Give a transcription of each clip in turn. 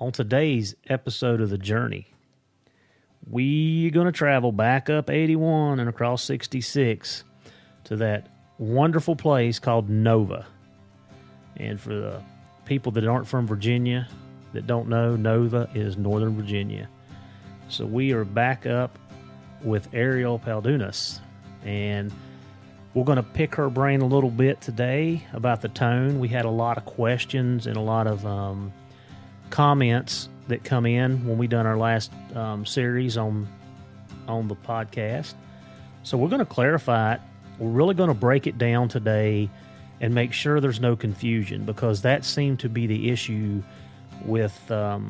On today's episode of The Journey, we're going to travel back up 81 and across 66 to that wonderful place called Nova. And for the people that aren't from Virginia, that don't know, Nova is Northern Virginia. So we are back up with Ariel Peldunas, and we're going to pick her brain a little bit today about the tone. We had a lot of questions and a lot of comments that come in when we done our last series on the podcast. So we're going to clarify it. We're really going to break it down today and make sure there's no confusion, because that seemed to be the issue with the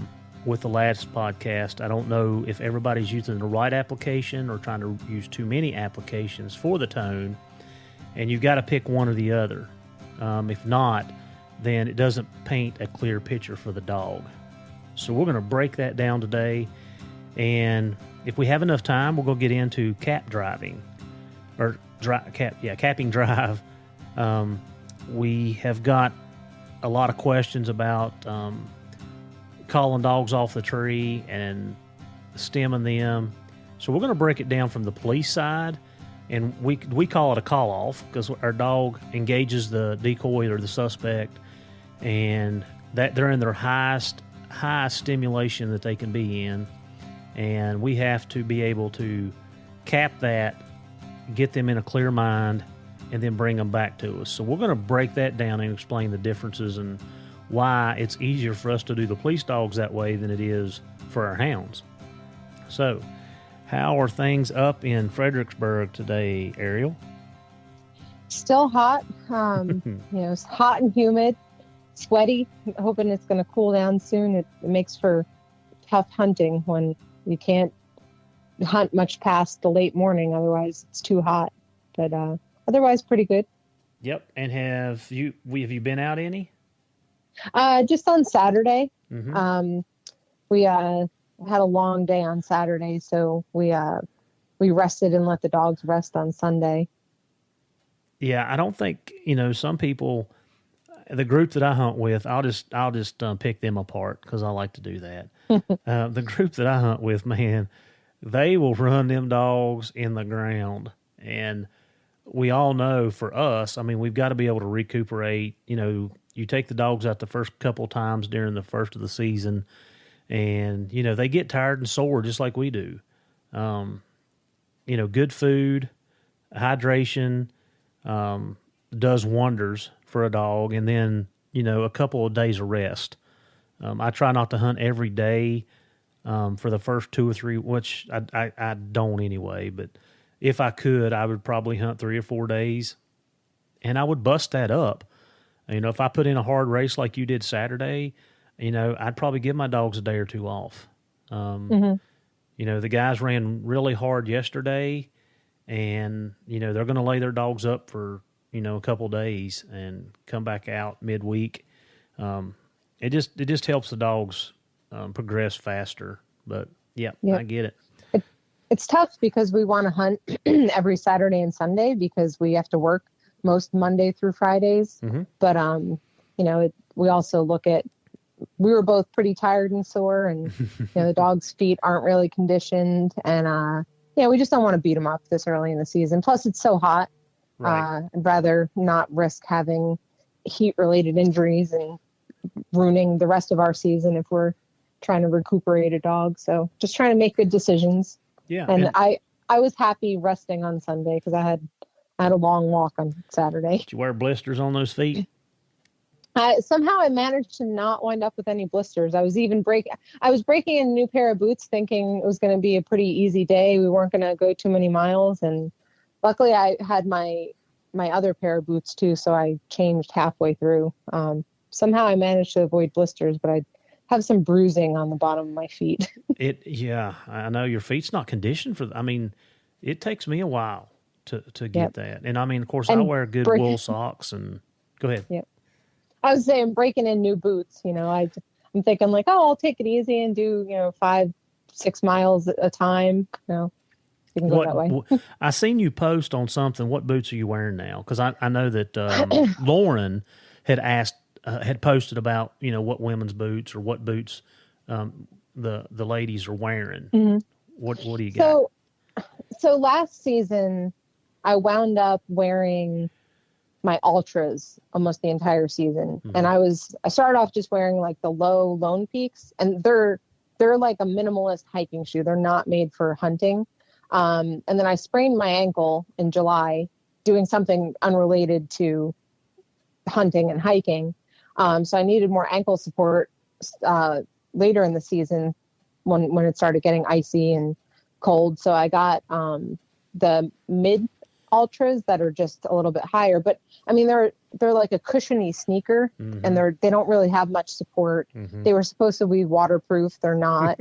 last podcast. I don't know if everybody's using the right application or trying to use too many applications for the tone, and you've got to pick one or the other. If not, then it doesn't paint a clear picture for the dog. So we're going to break that down today, and if we have enough time, we're going to get into cap driving, or capping drive. We have got a lot of questions about calling dogs off the tree and stemming them. So we're going to break it down from the police side, and we call it a call off because our dog engages the decoy or the suspect, and that they're in their highest stimulation that they can be in, and we have to be able to cap that, get them in a clear mind, and then bring them back to us. So we're going to break that down and explain the differences and why it's easier for us to do the police dogs that way than it is for our hounds. So how are things up in Fredericksburg today, Ariel? Still hot. It's hot and humid, sweaty. Hoping it's going to cool down soon. It makes for tough hunting when you can't hunt much past the late morning. Otherwise, it's too hot. But otherwise, pretty good. Yep. And have you been out any? Just on Saturday. Mm-hmm. We had a long day on Saturday, so we rested and let the dogs rest on Sunday. Yeah, I don't think, some people, the group that I hunt with, I'll just pick them apart because I like to do that. The group that I hunt with, man, they will run them dogs in the ground. And we all know for us, we've got to be able to recuperate. You take the dogs out the first couple of times during the first of the season, and, they get tired and sore just like we do. Good food, hydration, does wonders for a dog, and then a couple of days of rest. I try not to hunt every day for the first 2 or 3, which I don't anyway, but if I could, I would probably hunt 3 or 4 days, and I would bust that up. If I put in a hard race like you did Saturday, I'd probably give my dogs a day or 2 off. The guys ran really hard yesterday, and they're going to lay their dogs up for a couple days and come back out midweek. It just helps the dogs progress faster. But yeah, I get it. It's tough because we want to hunt every Saturday and Sunday because we have to work most Monday through Fridays. Mm-hmm. But we also look at, we were both pretty tired and sore, and the dog's feet aren't really conditioned, and we just don't want to beat them up this early in the season. Plus, it's so hot. Right. I'd rather not risk having heat-related injuries and ruining the rest of our season if we're trying to recuperate a dog. So just trying to make good decisions. Yeah. And I was happy resting on Sunday because I had a long walk on Saturday. Did you wear blisters on those feet? Somehow I managed to not wind up with any blisters. I was breaking in a new pair of boots thinking it was going to be a pretty easy day. We weren't going to go too many miles, and luckily I had my other pair of boots too, so I changed halfway through. Somehow I managed to avoid blisters, but I have some bruising on the bottom of my feet. Yeah, I know your feet's not conditioned for it takes me a while to get that. And of course, I wear good wool socks and go ahead. Yep. I was saying breaking in new boots, I'm thinking like, I'll take it easy and do, 5-6 miles at a time. No, you can go that way. I seen you post on something. What boots are you wearing now? Because I know that Lauren had posted about, what women's boots or what boots the ladies are wearing. What do you got? So last season, I wound up wearing my Ultras almost the entire season, and I started off just wearing like the low Lone Peaks, and they're like a minimalist hiking shoe. They're not made for hunting. And then I sprained my ankle in July doing something unrelated to hunting and hiking. So I needed more ankle support later in the season when it started getting icy and cold. So I got the mid Ultras that are just a little bit higher, but I mean they're like a cushiony sneaker, and they don't really have much support. They were supposed to be waterproof. They're not.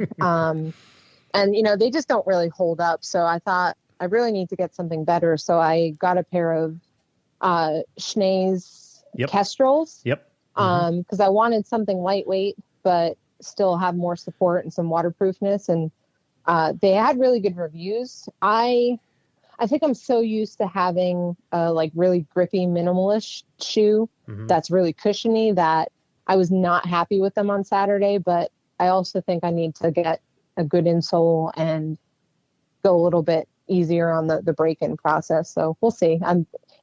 And they just don't really hold up. So I thought I really need to get something better. So I got a pair of Schnee's Kestrels. Because I wanted something lightweight, but still have more support and some waterproofness. And they had really good reviews. I think I'm so used to having a like really grippy minimalist shoe that's really cushiony that I was not happy with them on Saturday. But I also think I need to get a good insole and go a little bit easier on the break-in process. So we'll see.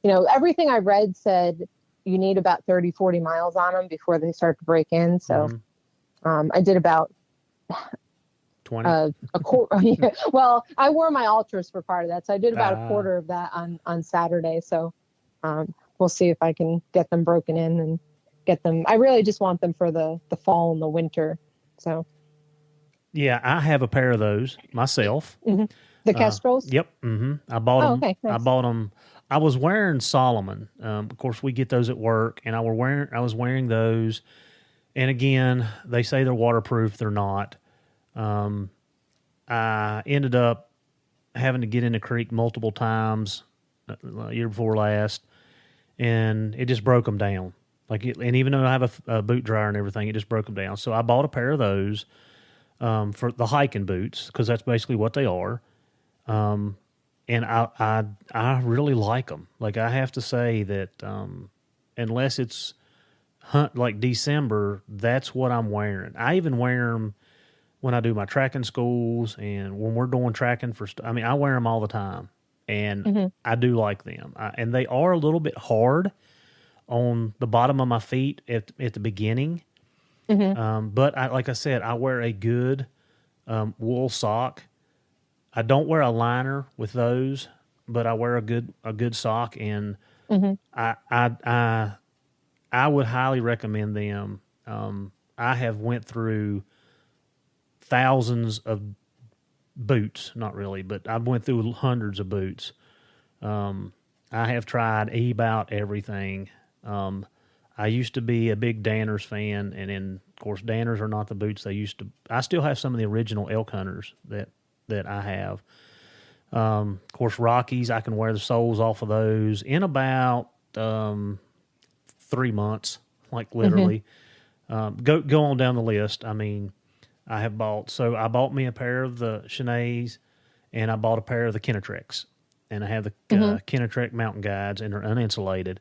Everything I read said you need about 30, 40 miles on them before they start to break in. So I did about 20. A quarter. Well, I wore my Ultras for part of that. So I did about a quarter of that on Saturday. So we'll see if I can get them broken in and get them. I really just want them for the fall and the winter. So. Yeah, I have a pair of those myself. The Kestrels? Yep. I bought them. Okay, nice. I bought them. I was wearing Solomon. Of course, we get those at work, and I was wearing those. And again, they say they're waterproof. They're not. I ended up having to get in the creek multiple times year before last, and it just broke them down. And even though I have a boot dryer and everything, it just broke them down. So I bought a pair of those for the hiking boots, because that's basically what they are. And I really like them. Like, I have to say that unless it's hunt like December, that's what I'm wearing. I even wear them when I do my tracking schools and when we're doing tracking I wear them all the time, and I do like them. And they are a little bit hard on the bottom of my feet at the beginning. But like I said, I wear a good wool sock. I don't wear a liner with those, but I wear a good sock, and I would highly recommend them. I have went through thousands of boots, not really, but I went through hundreds of boots. I have tried about everything. I used to be a big Danners fan, and then, of course, Danners are not the boots they used to. I still have some of the original elk hunters that I have. Of course, Rockies, I can wear the soles off of those in about 3 months, like literally. Go on down the list. I mean, I bought me a pair of the Schnee's, and I bought a pair of the Kennetreks, and I have the Kennetrek mountain guides, and they're uninsulated.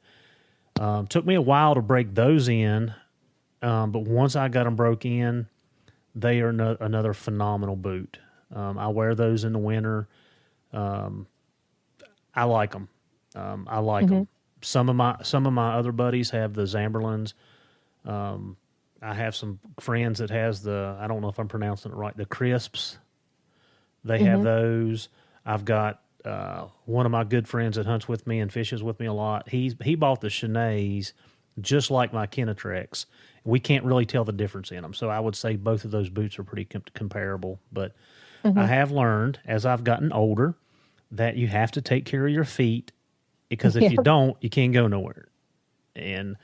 Took me a while to break those in, but once I got them broke in, they are another phenomenal boot. I wear those in the winter. I like them. I like them. Some of my other buddies have the Zamberlins. I have some friends that has I don't know if I'm pronouncing it right, the Crisps. They have those. I've got one of my good friends that hunts with me and fishes with me a lot. He bought the Schnee's just like my Kennetreks. We can't really tell the difference in them. So I would say both of those boots are pretty comparable. But I have learned as I've gotten older that you have to take care of your feet, because if you don't, you can't go nowhere. And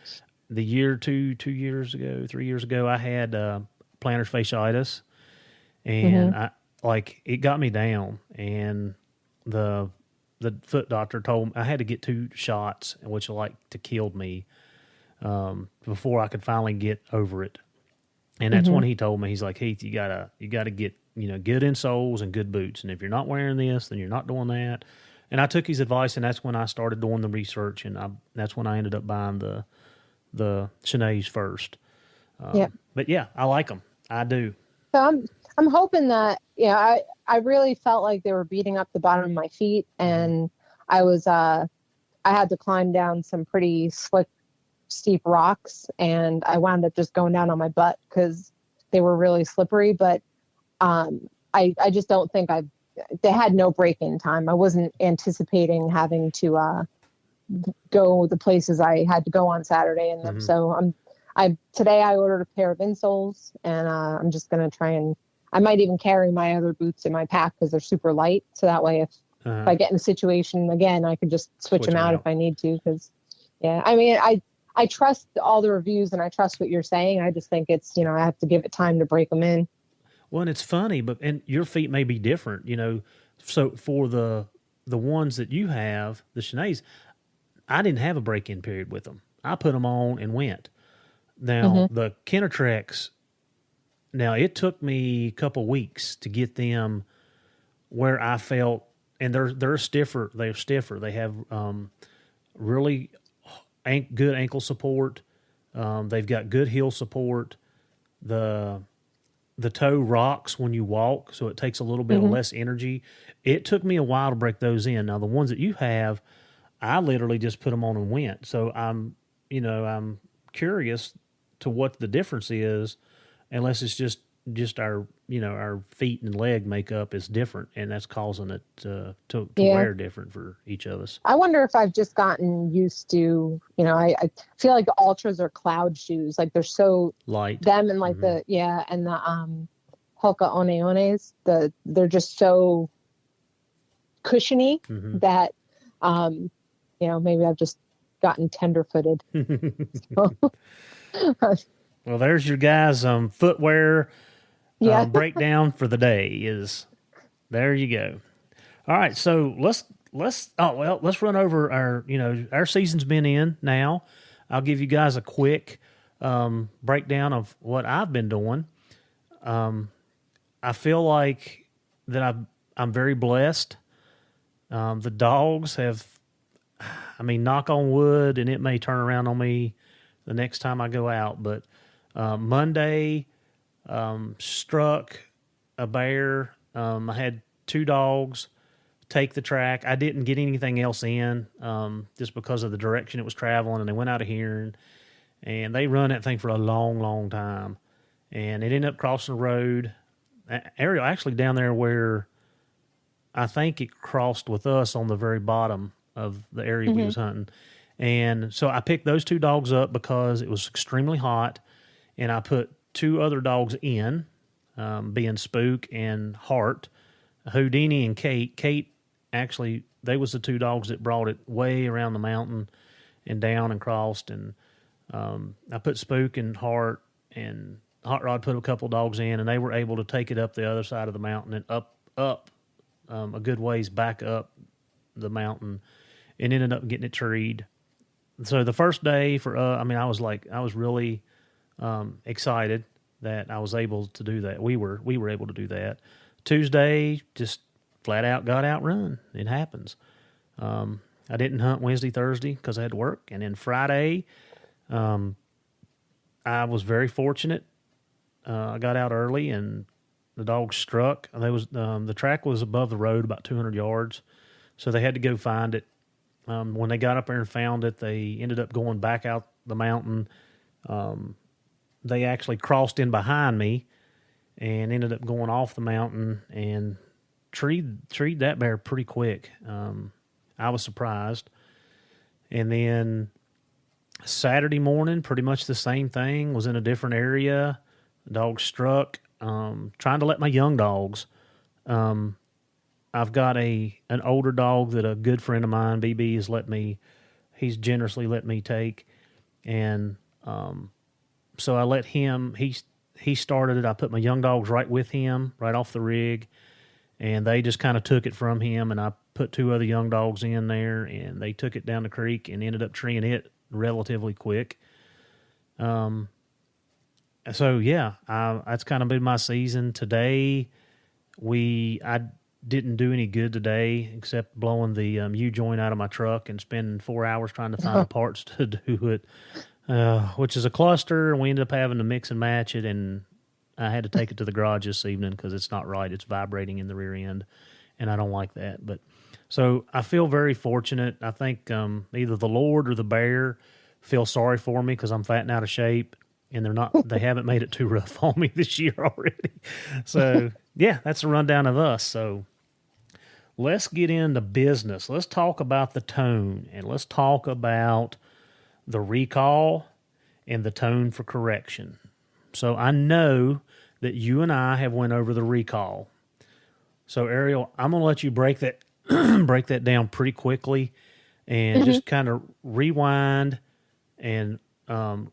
the year 3 years ago, I had plantar fasciitis, and it got me down. And the foot doctor told me I had to get 2 shots, which killed me before I could finally get over it. And that's when he told me, he's like, Heath, you gotta get good insoles and good boots. And if you're not wearing this, then you're not doing that. And I took his advice, and that's when I started doing the research, and that's when I ended up buying the Schnee's first. But yeah, I like them. I do. So I'm hoping that, I really felt like they were beating up the bottom of my feet, and I had to climb down some pretty slick, steep rocks, and I wound up just going down on my butt because they were really slippery. But I just don't think they had no break-in time. I wasn't anticipating having to go the places I had to go on Saturday in them. So today I ordered a pair of insoles, and I'm just going to try, and I might even carry my other boots in my pack because they're super light. So that way, if I get in a situation again, I could just switch them out if I need to. Because, I mean, I trust all the reviews, and I trust what you're saying. I just think it's, I have to give it time to break them in. Well, and it's funny, and your feet may be different, So for the ones that you have, the Sineads, I didn't have a break-in period with them. I put them on and went. Now, the Kennetreks, now it took me a couple weeks to get them where I felt, and they're stiffer. They're stiffer. They have really good ankle support. They've got good heel support. The toe rocks when you walk, so it takes a little bit less energy. It took me a while to break those in. Now, the ones that you have, I literally just put them on and went. So I'm curious to what the difference is, unless it's just our our feet and leg makeup is different, and that's causing it to wear different for each of us. I wonder if I've just gotten used to, I feel like the Ultras are cloud shoes, like they're so light. Them and like and the Hoka One-Ones, they're just so cushiony that maybe I've just gotten tender-footed. Well, there's your guys' footwear breakdown for the day. There you go. All right, so let's run over our season's been in now. I'll give you guys a quick breakdown of what I've been doing. I feel like that I'm very blessed. The dogs have, knock on wood, and it may turn around on me the next time I go out, but Monday struck a bear. I had 2 dogs take the track. I didn't get anything else in just because of the direction it was traveling, and they went out of hearing, and they run that thing for a long, long time, and it ended up crossing the road. Ariel, actually down there where I think it crossed with us on the very bottom of the area we was hunting. And so I picked those 2 dogs up because it was extremely hot, and I put 2 other dogs in, being Spook and Hart, Houdini and Kate. Kate, actually, they was the 2 dogs that brought it way around the mountain and down and crossed. And I put Spook and Hart, and Hot Rod put a couple dogs in, and they were able to take it up the other side of the mountain and up a good ways back up the mountain, and ended up getting it treed. So the first day I was really excited that I was able to do that. We were able to do that. Tuesday, just flat out got outrun. It happens. I didn't hunt Wednesday, Thursday because I had to work, and then Friday, I was very fortunate. I got out early, and the dogs struck. The track was above the road about 200 yards, so they had to go find it. When they got up there and found it, they ended up going back out the mountain. They actually crossed in behind me and ended up going off the mountain and treed that bear pretty quick. I was surprised. And then Saturday morning, pretty much the same thing, was in a different area. The dog struck, trying to let my young dogs. I've got an older dog that a good friend of mine, BB, he's generously let me take. And so I let him, he started it. I put my young dogs right with him, right off the rig, and they just kind of took it from him, and I put 2 other young dogs in there, and they took it down the creek and ended up treeing it relatively quick. So yeah, that's kind of been my season. Today, I didn't do any good today except blowing the U-joint out of my truck and spending 4 hours trying to find the parts to do it, which is a cluster, and we ended up having to mix and match it, and I had to take it to the garage this evening because it's not right. It's vibrating in the rear end, and I don't like that. But so I feel very fortunate. I think either the Lord or the bear feel sorry for me because I'm fat and out of shape, and they haven't made it too rough on me this year already. So yeah, that's a rundown of us. So let's get into business. Let's talk about the tone, and let's talk about the recall and the tone for correction. So I know that you and I have went over the recall. So Ariel, I'm going to let you break that break that down pretty quickly and just kind of rewind and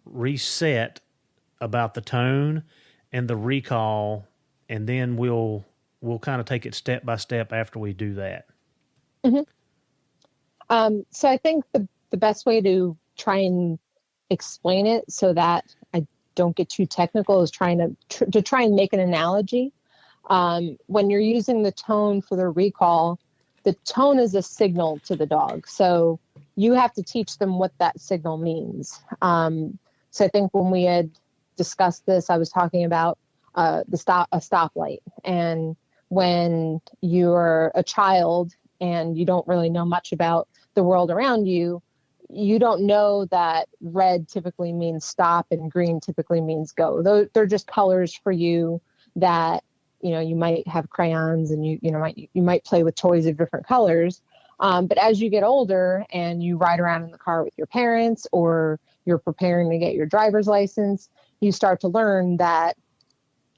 reset about the tone and the recall, and then we'll kind of take it step by step after we do that. So I think the best way to try and explain it so that I don't get too technical is trying to try and make an analogy. When you're using the tone for the recall, the tone is a signal to the dog. So you have to teach them what that signal means. So I think when we had discussed this, I was talking about a stoplight. And when you're a child and you don't really know much about the world around you, you don't know that red typically means stop and green typically means go. They're just colors for you that, you might have crayons and you might play with toys of different colors. But as you get older and you ride around in the car with your parents, or you're preparing to get your driver's license, you start to learn that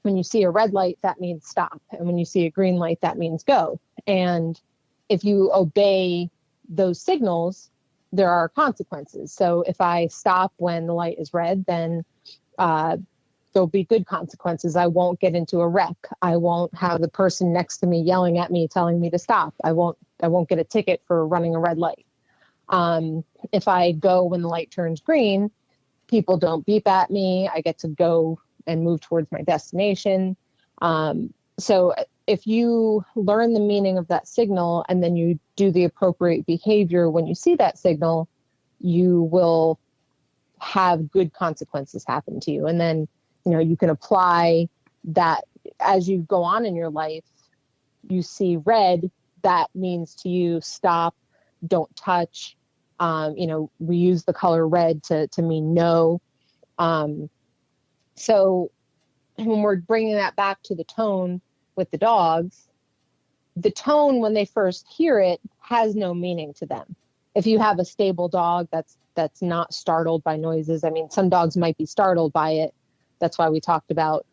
when you see a red light, that means stop. And when you see a green light, that means go. And if you obey those signals, there are consequences. So if I stop when the light is red, then there'll be good consequences. I won't get into a wreck. I won't have the person next to me yelling at me, telling me to stop. I won't get a ticket for running a red light. If I go when the light turns green, people don't beep at me. I get to go and move towards my destination. So if you learn the meaning of that signal and then you do the appropriate behavior when you see that signal, you will have good consequences happen to you. And then, you can apply that as you go on in your life. You see red, that means to you stop, don't touch. We use the color red to mean no. So when we're bringing that back to the tone with the dogs, the tone when they first hear it has no meaning to them. If you have a stable dog that's not startled by noises, I mean, some dogs might be startled by it. That's why we talked about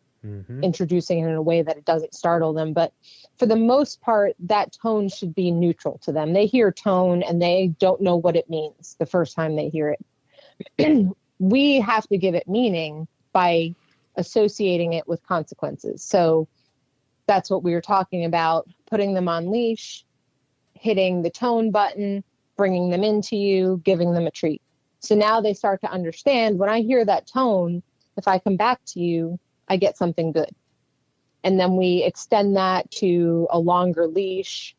introducing it in a way that it doesn't startle them. But for the most part, that tone should be neutral to them. They hear tone and they don't know what it means the first time they hear it. We have to give it meaning by associating it with consequences. So that's what we were talking about, putting them on leash, hitting the tone button, bringing them into you, giving them a treat. So now they start to understand, when I hear that tone, if I come back to you, I get something good. And then we extend that to a longer leash,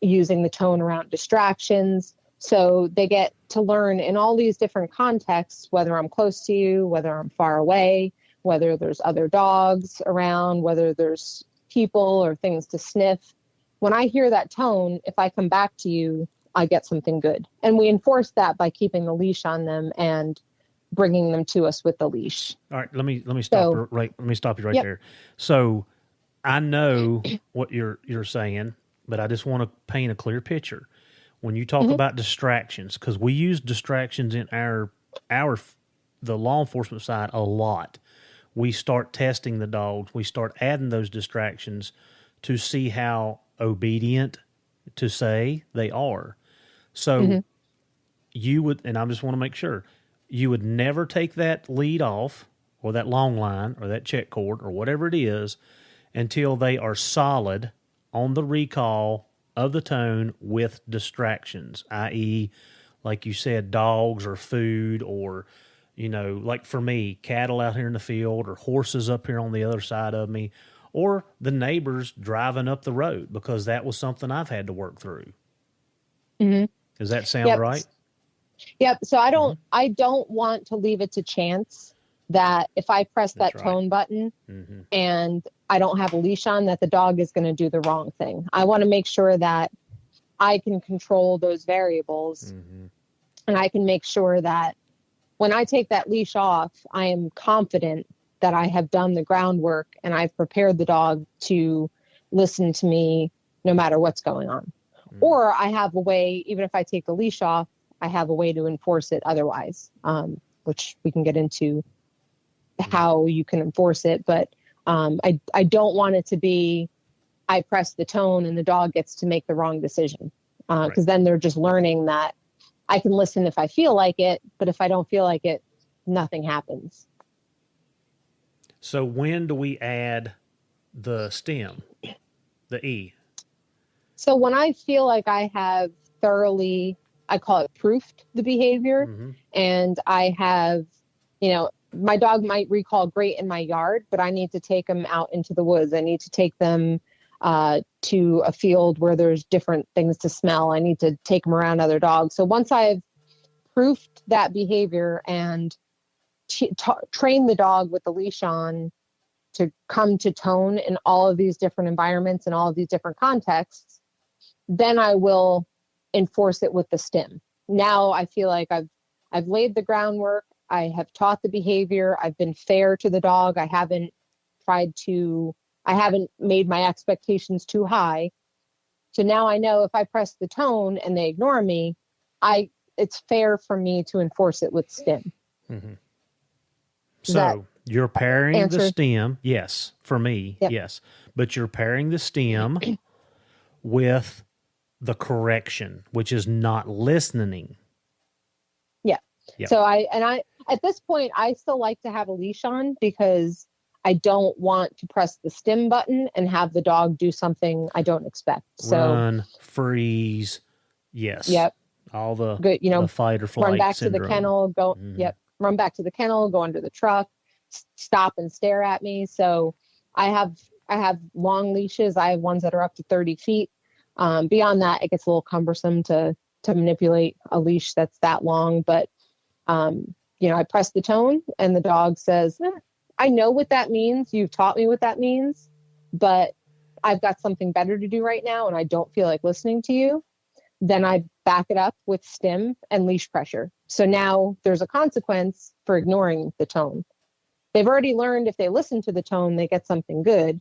using the tone around distractions. So they get to learn in all these different contexts, whether I'm close to you, whether I'm far away, whether there's other dogs around, whether there's people or things to sniff. When I hear that tone, if I come back to you, I get something good. And we enforce that by keeping the leash on them and bringing them to us with the leash. All right, let me stop Let me stop you right there. So I know what you're saying, but I just want to paint a clear picture. When you talk about distractions, because we use distractions in the law enforcement side a lot. We start testing the dogs. We start adding those distractions to see how obedient to say they are. So you would, and I just want to make sure, you would never take that lead off or that long line or that check cord or whatever it is until they are solid on the recall of the tone with distractions, i.e., like you said, dogs or food or, like for me, cattle out here in the field or horses up here on the other side of me or the neighbors driving up the road, because that was something I've had to work through. Does that sound right? Yep. So I don't want to leave it to chance that if I press that right. tone button Mm-hmm. and I don't have a leash on, that the dog is going to do the wrong thing. I want to make sure that I can control those variables, Mm-hmm. and I can make sure that when I take that leash off, I am confident that I have done the groundwork and I've prepared the dog to listen to me no matter what's going on. Mm. Or I have a way, even if I take the leash off, I have a way to enforce it otherwise, which we can get into how you can enforce it. But I don't want it to be, I press the tone and the dog gets to make the wrong decision. Because then they're just learning that I can listen if I feel like it, but if I don't feel like it, nothing happens. So when do we add the stem, the E? So when I feel like I have thoroughly, I call it proofed the behavior, mm-hmm. and I have, my dog might recall great in my yard, but I need to take them out into the woods. I need to take them to a field where there's different things to smell. I need to take them around other dogs. So once I've proofed that behavior and trained the dog with the leash on to come to tone in all of these different environments and all of these different contexts, then I will enforce it with the stim. Now I feel like I've laid the groundwork. I have taught the behavior. I've been fair to the dog. I haven't made my expectations too high. So now I know if I press the tone and they ignore me, it's fair for me to enforce it with stim. Mm-hmm. So you're pairing the stem. Yes. For me. Yep. Yes. But you're pairing the stem with the correction, which is not listening. Yeah. Yep. So I at this point, I still like to have a leash on because I don't want to press the stim button and have the dog do something I don't expect. So run, freeze. Yes. Yep. All the good, the fight or flight run back syndrome. to the kennel, go. Mm-hmm. Yep. Run back to the kennel, go under the truck, stop and stare at me. So I have long leashes. I have ones that are up to 30 feet. Beyond that, it gets a little cumbersome to manipulate a leash that's that long. But, I press the tone and the dog says, I know what that means. You've taught me what that means, but I've got something better to do right now and I don't feel like listening to you. Then I back it up with stim and leash pressure. So now there's a consequence for ignoring the tone. They've already learned if they listen to the tone, they get something good.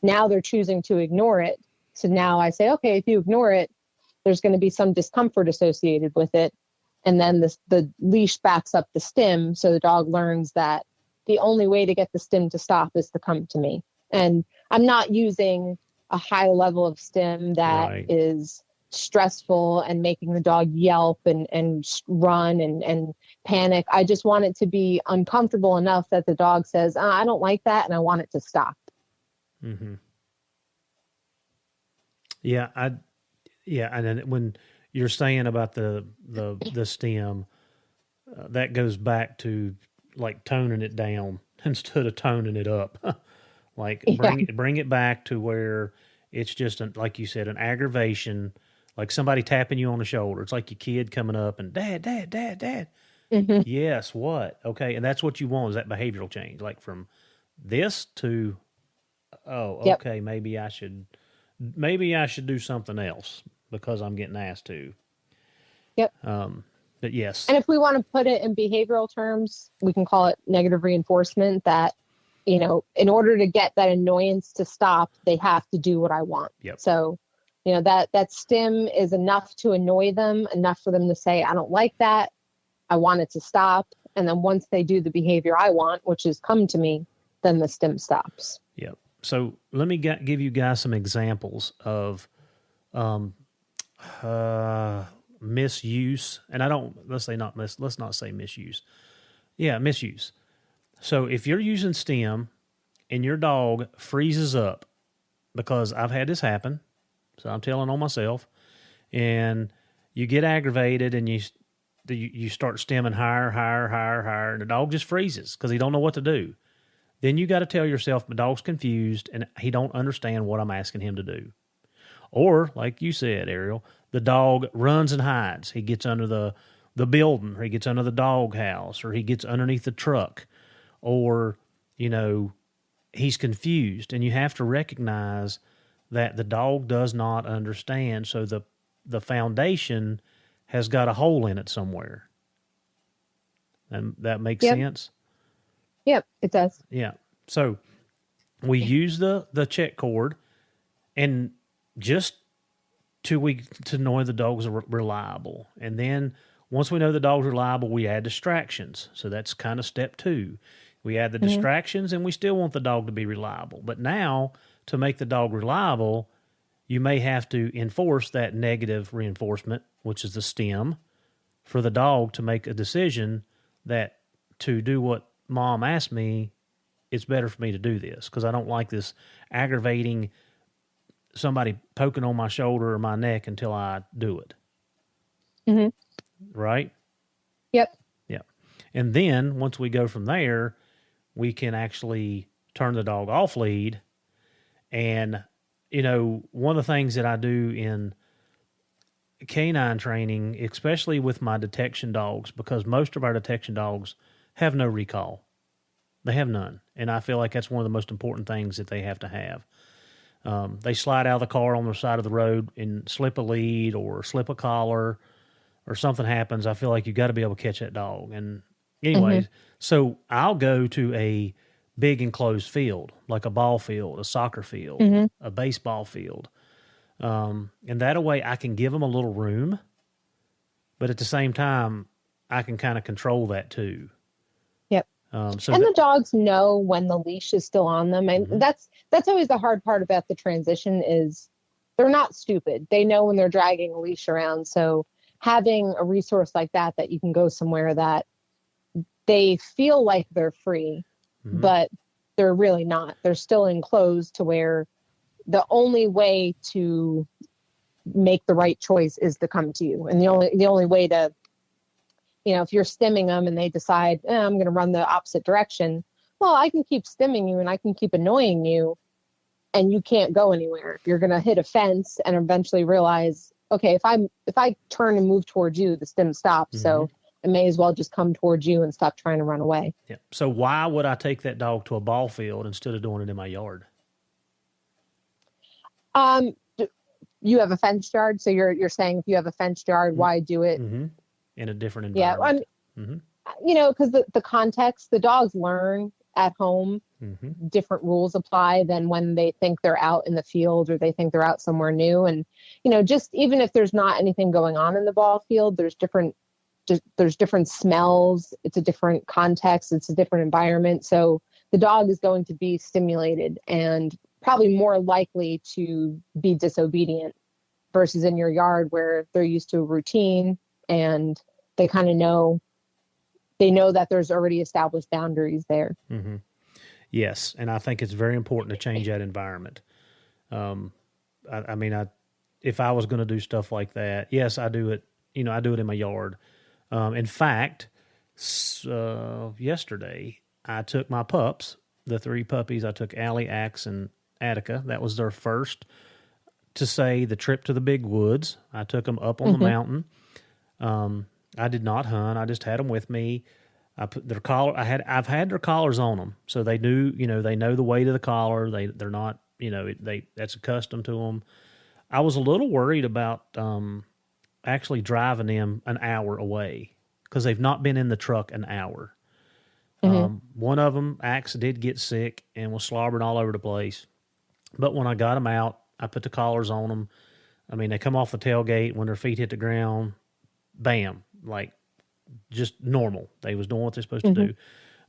Now they're choosing to ignore it. So now I say, okay, if you ignore it, there's going to be some discomfort associated with it. And then the leash backs up the stim. So the dog learns that the only way to get the stim to stop is to come to me. And I'm not using a high level of stim that is stressful and making the dog yelp and run and panic. I just want it to be uncomfortable enough that the dog says, I don't like that and I want it to stop. Mm-hmm. Yeah. And then when you're saying about the stem, that goes back to like toning it down instead of toning it up. Like bring it back to where it's just like you said, an aggravation, like somebody tapping you on the shoulder. It's like your kid coming up and dad. Mm-hmm. Yes. What? Okay. And that's what you want is that behavioral change. Like from this to, okay, maybe I should do something else because I'm getting asked to. Yep. But yes. And if we want to put it in behavioral terms, we can call it negative reinforcement that, in order to get that annoyance to stop, they have to do what I want. Yep. So, that stim is enough to annoy them, enough for them to say, I don't like that. I want it to stop. And then once they do the behavior I want, which is come to me, then the stim stops. Yep. So let me give you guys some examples of misuse. And let's not say misuse. Yeah, misuse. So if you're using stim and your dog freezes up, because I've had this happen, so I'm telling on myself, and you get aggravated and you start stemming higher, and the dog just freezes because he don't know what to do. Then you got to tell yourself, my dog's confused and he don't understand what I'm asking him to do. Or, like you said, Ariel, the dog runs and hides. He gets under the building, or he gets under the dog house, or he gets underneath the truck, or, he's confused. And you have to recognize that the dog does not understand. So the foundation has got a hole in it somewhere. And that makes sense? Yep, it does. Yeah. So we use the check cord, and just to know the dog's reliable. And then once we know the dog's reliable, we add distractions. So that's kind of step 2. We add the distractions, and we still want the dog to be reliable. But now, to make the dog reliable, you may have to enforce that negative reinforcement, which is the stim, for the dog to make a decision that to do what Mom asked me, it's better for me to do this because I don't like this aggravating somebody poking on my shoulder or my neck until I do it. Right? Yep. Yeah. And then once we go from there, we can actually turn the dog off lead. And, one of the things that I do in canine training, especially with my detection dogs, because most of our detection dogs have no recall. They have none. And I feel like that's one of the most important things that they have to have. They slide out of the car on the side of the road and slip a lead or slip a collar or something happens. I feel like you've got to be able to catch that dog. And anyways, so I'll go to a big enclosed field, like a ball field, a soccer field, a baseball field. And that way I can give them a little room, but at the same time, I can kind of control that too. Yep. The dogs know when the leash is still on them. And that's always the hard part about the transition is they're not stupid. They know when they're dragging a leash around. So having a resource like that you can go somewhere that they feel like they're free, but they're really not. They're still enclosed to where the only way to make the right choice is to come to you. And the only way to, if you're stimming them and they decide, I'm going to run the opposite direction, well, I can keep stimming you and I can keep annoying you and you can't go anywhere. You're going to hit a fence and eventually realize, okay, if I turn and move towards you, the stim stops. So I may as well just come towards you and stop trying to run away. Yeah. So why would I take that dog to a ball field instead of doing it in my yard? You have a fenced yard. So you're saying if you have a fenced yard, why do it in a different environment? Yeah. Because the context, the dogs learn at home, different rules apply than when they think they're out in the field or they think they're out somewhere new. And, just even if there's not anything going on in the ball field, there's different smells. It's a different context. It's a different environment. So the dog is going to be stimulated and probably more likely to be disobedient versus in your yard where they're used to a routine and they kind of know that there's already established boundaries there. Yes. And I think it's very important to change that environment. If I was going to do stuff like that, yes, I do it. I do it in my yard. In fact, yesterday I took my pups, the 3 puppies. I took Allie, Axe, and Attica. That was their first, to say, the trip to the big woods. I took them up on the mountain. I did not hunt. I just had them with me. I put their collar. I've had their collars on them, so they do. They know the weight of the collar. They're not. That's accustomed to them. I was a little worried about actually driving them an hour away because they've not been in the truck an hour. One of them, Axe, did get sick and was slobbering all over the place. But when I got them out, I put the collars on them. They come off the tailgate. When their feet hit the ground, bam, like just normal. They was doing what they're supposed to do.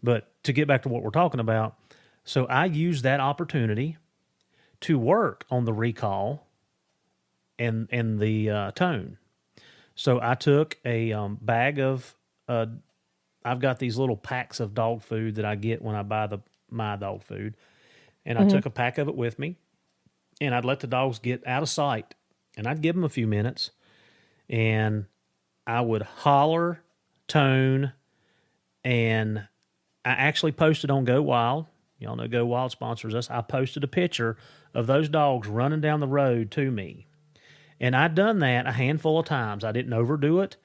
But to get back to what we're talking about, so I used that opportunity to work on the recall and the tone. So I took a bag of, I've got these little packs of dog food that I get when I buy my dog food. And I took a pack of it with me, and I'd let the dogs get out of sight, and I'd give them a few minutes, and I would holler, tone, and I actually posted on Go Wild. Y'all know Go Wild sponsors us. I posted a picture of those dogs running down the road to me. And I'd done that a handful of times. I didn't overdo it.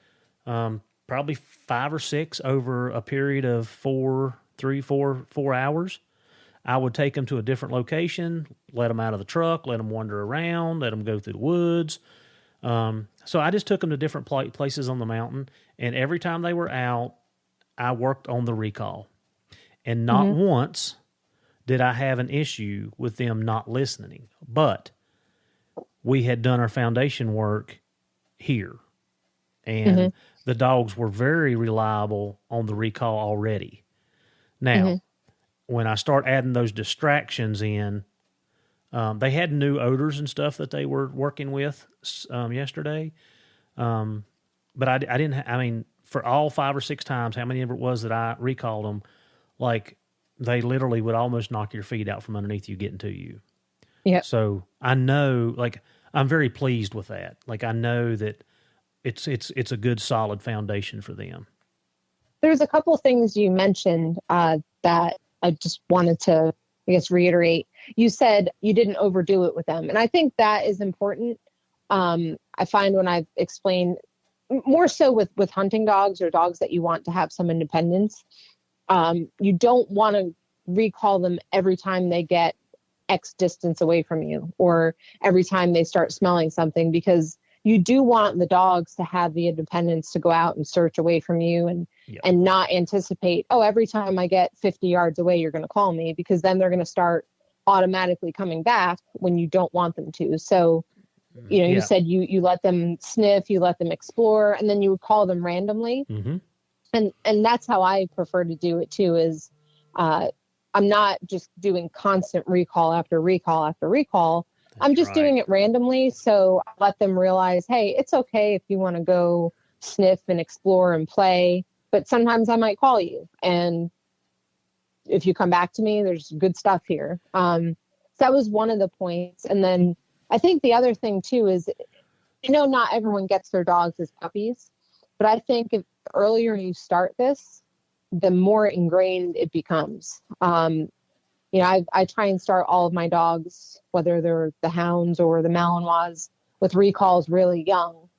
Probably 5 or 6 over a period of 4, 4 hours, I would take them to a different location, let them out of the truck, let them wander around, let them go through the woods. So I just took them to different places on the mountain, and every time they were out, I worked on the recall. And not once did I have an issue with them not listening. But we had done our foundation work here, and the dogs were very reliable on the recall already. Now, when I start adding those distractions in, they had new odors and stuff that they were working with yesterday. But I didn't, I mean, for all 5 or 6 times, how many ever it was that I recalled them, like they literally would almost knock your feet out from underneath you getting to you. Yeah. So I know, like, I'm very pleased with that. Like, I know that it's a good, solid foundation for them. There's a couple things you mentioned that I just wanted to, I guess, reiterate. You said you didn't overdo it with them. And I think that is important. I find when I've explained, more so with hunting dogs or dogs that you want to have some independence, you don't want to recall them every time they get X distance away from you or every time they start smelling something, because you do want the dogs to have the independence to go out and search away from you and not anticipate, oh, every time I get 50 yards away, you're going to call me, because then they're going to start automatically coming back when you don't want them to. So, you know, you said you let them sniff, you let them explore, and then you would call them randomly. And that's how I prefer to do it too, is I'm not just doing constant recall after recall after recall. I'm just doing it randomly. So I let them realize, hey, it's okay if you want to go sniff and explore and play, but sometimes I might call you. And if you come back to me, there's good stuff here. So that was one of the points. And then I think the other thing too is, you know, not everyone gets their dogs as puppies, but I think if the earlier you start this, the more ingrained it becomes. You know, I try and start all of my dogs, whether they're the hounds or the Malinois, with recalls really young.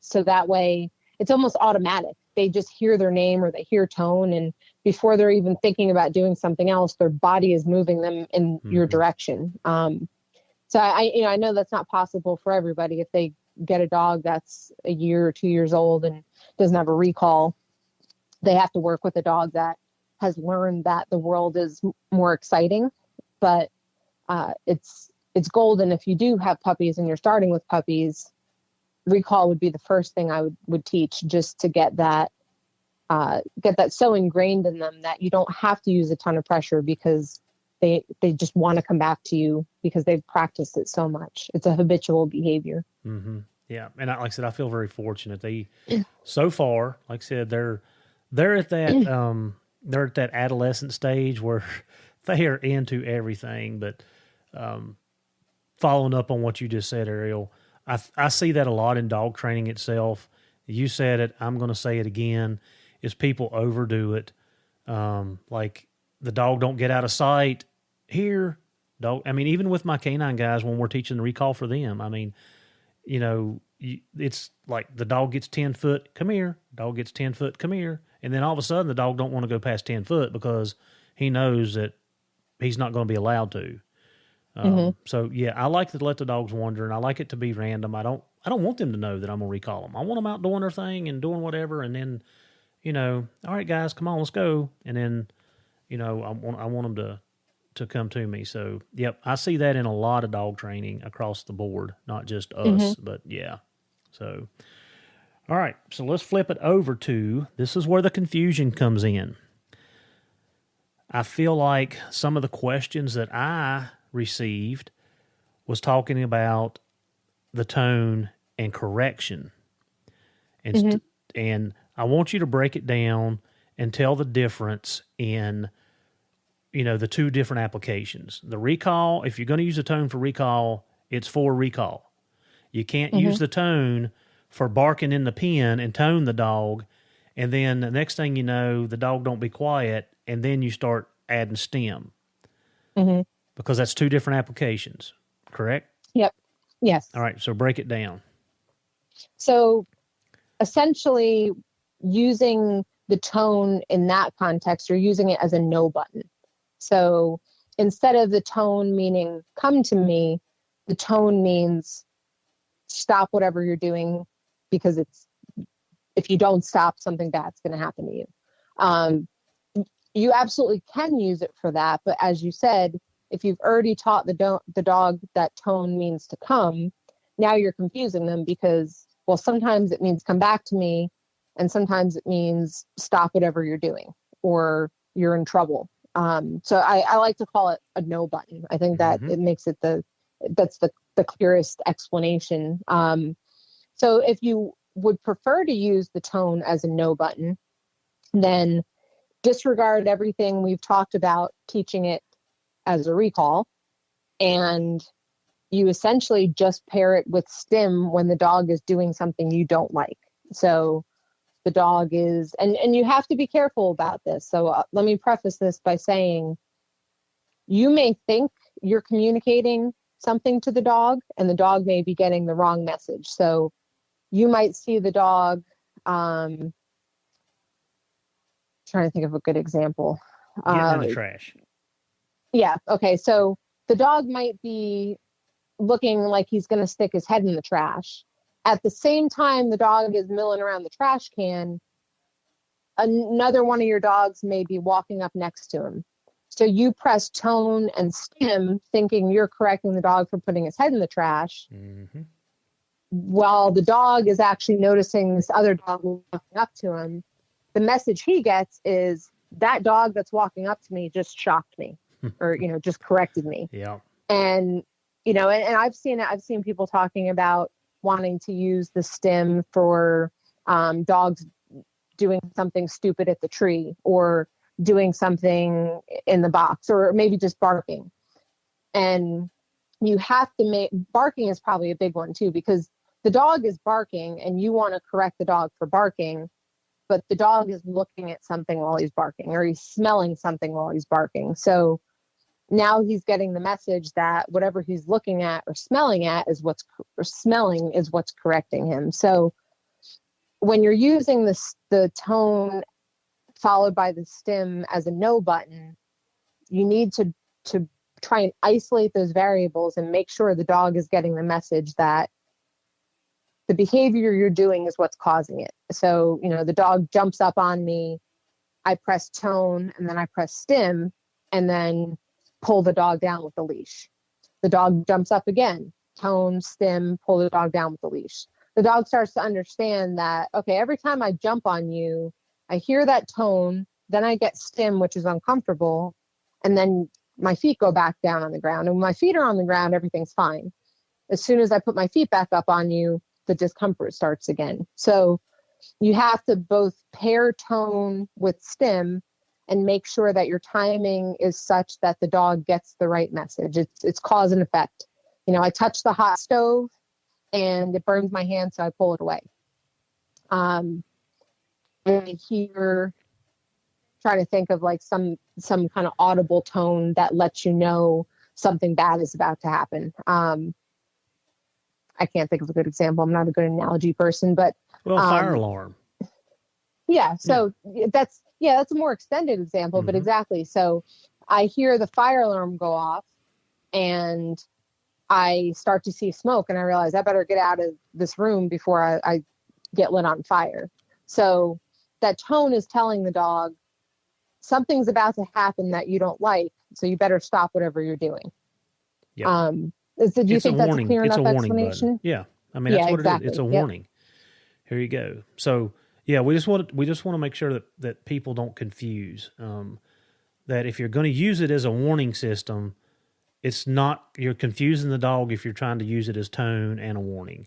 So that way it's almost automatic. They just hear their name or they hear tone, and before they're even thinking about doing something else, their body is moving them in your direction. So I know that's not possible for everybody. If they get a dog that's a year or 2 years old and doesn't have a recall, they have to work with a dog that has learned that the world is more exciting. But it's golden. If you do have puppies and you're starting with puppies, recall would be the first thing I would teach, just to get that so ingrained in them that you don't have to use a ton of pressure, because they just want to come back to you because they've practiced it so much. It's a habitual behavior. Yeah. And like I said, I feel very fortunate. So far, like I said, they're at that adolescent stage where they are into everything. But following up on what you just said, Ariel, I see that a lot in dog training itself. You said it, I'm going to say it again, is people overdo it. Like the dog don't get out of sight here. Dog. I mean, even with my canine guys, when we're teaching the recall for them, I mean, you know, it's like the dog gets 10 foot, come here. Dog gets 10 foot, come here. And then all of a sudden the dog don't want to go past 10 foot because he knows that he's not going to be allowed to. So yeah, I like to let the dogs wander, and I like it to be random. I don't want them to know that I'm going to recall them. I want them out doing their thing and doing whatever. And then, you know, all right, guys, come on, let's go. And then, you know, I want them to come to me. So, yep, I see that in a lot of dog training across the board, not just us, but yeah. So, all right, so let's flip it over to, this is where the confusion comes in. I feel like some of the questions that I received was talking about the tone and correction. And, and I want you to break it down and tell the difference in, you know, the two different applications. The recall, if you're going to use a tone for recall, it's for recall. You can't use the tone for barking in the pen and tone the dog, and then the next thing you know, the dog don't be quiet, and then you start adding stim. Because that's two different applications, correct? Yep. Yes. All right, so break it down. So essentially using the tone in that context, you're using it as a no button. So instead of the tone meaning come to me, the tone means stop whatever you're doing, because if you don't stop, something bad's going to happen to you. You absolutely can use it for that. But as you said, if you've already taught the dog that tone means to come, now you're confusing them, because, well, sometimes it means come back to me, and sometimes it means stop whatever you're doing, or you're in trouble. So I like to call it a no button. I think that it makes it that's the clearest explanation. So if you would prefer to use the tone as a no button, then disregard everything we've talked about teaching it as a recall, and you essentially just pair it with stim when the dog is doing something you don't like. So the dog is, and you have to be careful about this. So let me preface this by saying, you may think you're communicating something to the dog, and the dog may be getting the wrong message. So you might see the dog, trying to think of a good example. Getting in the trash. Yeah. Okay. So the dog might be looking like he's going to stick his head in the trash. At the same time, the dog is milling around the trash can, another one of your dogs may be walking up next to him. So you press tone and stim thinking you're correcting the dog for putting his head in the trash. Mm-hmm. While the dog is actually noticing this other dog walking up to him, the message he gets is, that dog that's walking up to me just shocked me or, just corrected me. Yeah. And, and I've seen people talking about wanting to use the stim for dogs doing something stupid at the tree, or doing something in the box, or maybe just barking. And you have to barking is probably a big one too, because the dog is barking and you want to correct the dog for barking, but the dog is looking at something while he's barking, or he's smelling something while he's barking. So now he's getting the message that whatever he's looking at or smelling is what's correcting him. So when you're using the tone followed by the stim as a no button, you need to try and isolate those variables and make sure the dog is getting the message that the behavior you're doing is what's causing it. So, the dog jumps up on me, I press tone, and then I press stim, and then pull the dog down with the leash. The dog jumps up again, tone, stim, pull the dog down with the leash. The dog starts to understand that, okay, every time I jump on you, I hear that tone, then I get stim, which is uncomfortable, and then my feet go back down on the ground. And when my feet are on the ground, everything's fine. As soon as I put my feet back up on you, the discomfort starts again. So you have to both pair tone with stim and make sure that your timing is such that the dog gets the right message. It's cause and effect. I touch the hot stove and it burns my hand, so I pull it away. And here, trying to think of like some kind of audible tone that lets you know something bad is about to happen. I can't think of a good example. I'm not a good analogy person, but fire alarm. Yeah. So that's a more extended example, but exactly. So I hear the fire alarm go off and I start to see smoke, and I realize I better get out of this room before I get lit on fire. So that tone is telling the dog something's about to happen that you don't like, so you better stop whatever you're doing. Yeah. Do you think that's a clear enough explanation? Button. Yeah. I mean, that's what exactly. It is. It's a warning. Here you go. So yeah, we just want to make sure that people don't confuse, that if you're going to use it as a warning system, it's not, you're confusing the dog if you're trying to use it as tone and a warning.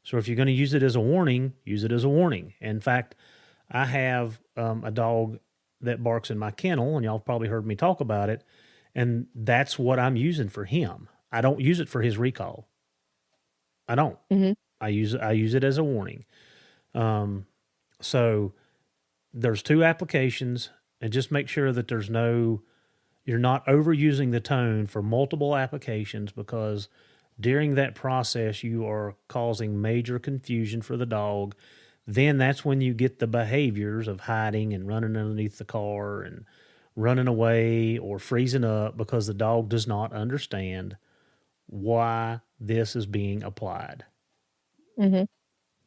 So if you're going to use it as a warning, use it as a warning. In fact, I have a dog that barks in my kennel, and y'all have probably heard me talk about it, and that's what I'm using for him. I don't use it for his recall. I don't. Mm-hmm. I use it as a warning. So there's two applications, and just make sure that you're not overusing the tone for multiple applications, because during that process you are causing major confusion for the dog, then that's when you get the behaviors of hiding and running underneath the car and running away or freezing up because the dog does not understand why this is being applied. Mm-hmm.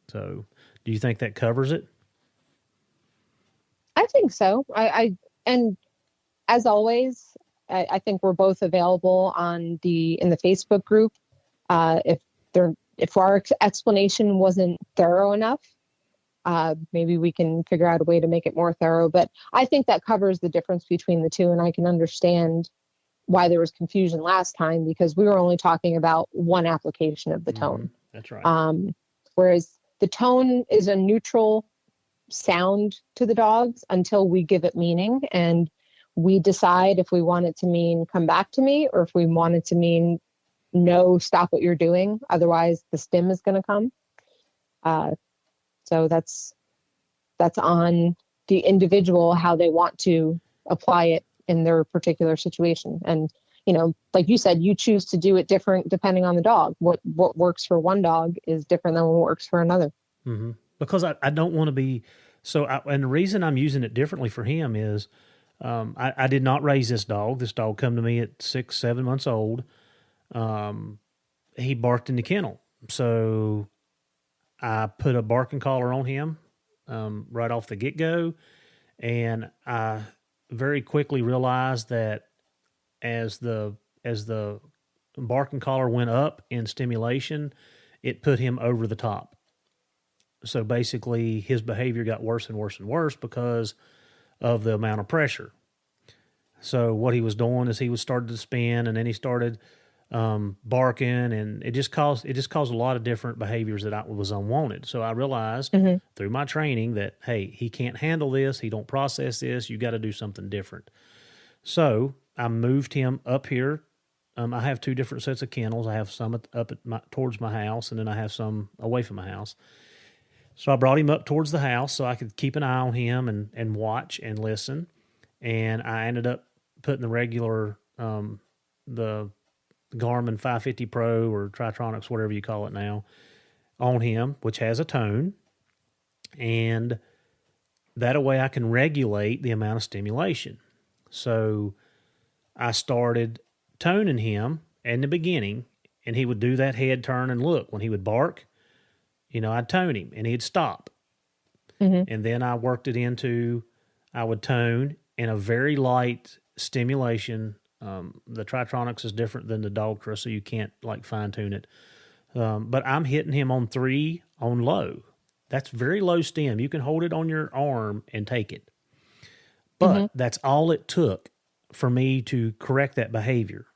So, do you think that covers it? I think so. And as always, I think we're both available in the Facebook group. If our explanation wasn't thorough enough, maybe we can figure out a way to make it more thorough. But I think that covers the difference between the two, and I can understand why there was confusion last time because we were only talking about one application of the tone. That's right. Whereas the tone is a neutral sound to the dogs until we give it meaning, and we decide if we want it to mean come back to me or if we want it to mean no, stop what you're doing. Otherwise, the stim is going to come. So that's on the individual how they want to apply it in their particular situation. And, like you said, you choose to do it different depending on the dog. What works for one dog is different than what works for another. Mm-hmm. Because I don't want to be and the reason I'm using it differently for him is I did not raise this dog. This dog come to me at 6-7 months old. He barked in the kennel. So I put a barking collar on him right off the get-go, and I very quickly realized that as the barking collar went up in stimulation, it put him over the top. So basically, his behavior got worse and worse and worse because of the amount of pressure. So what he was doing is he was started to spin, and then he started barking, and it just caused a lot of different behaviors that was unwanted. So I realized through my training that, hey, he can't handle this. He don't process this. You got to do something different. So I moved him up here. I have two different sets of kennels. I have some towards my house, and then I have some away from my house. So I brought him up towards the house so I could keep an eye on him and watch and listen. And I ended up putting the regular, the Garmin 550 Pro or Tritronics, whatever you call it now, on him, which has a tone. And that way I can regulate the amount of stimulation. So I started toning him in the beginning, and he would do that head turn and look. When he would bark, I'd tone him, and he'd stop. Mm-hmm. And then I worked it into, I would tone in a very light stimulation. The Tritronics is different than the Dogtra, so you can't fine tune it. But I'm hitting him on 3 on low. That's very low stim. You can hold it on your arm and take it. But that's all it took for me to correct that behavior.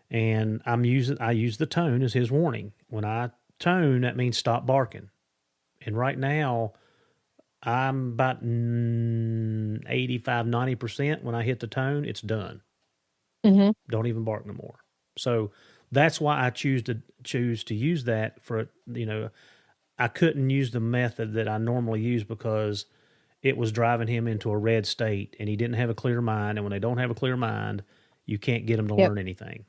And I use the tone as his warning. When I tone, that means stop barking. And right now, I'm about 85, 90%. When I hit the tone, it's done. Mm-hmm. Don't even bark no more. So that's why I choose to use that for, I couldn't use the method that I normally use because it was driving him into a red state and he didn't have a clear mind. And when they don't have a clear mind, you can't get them to learn anything.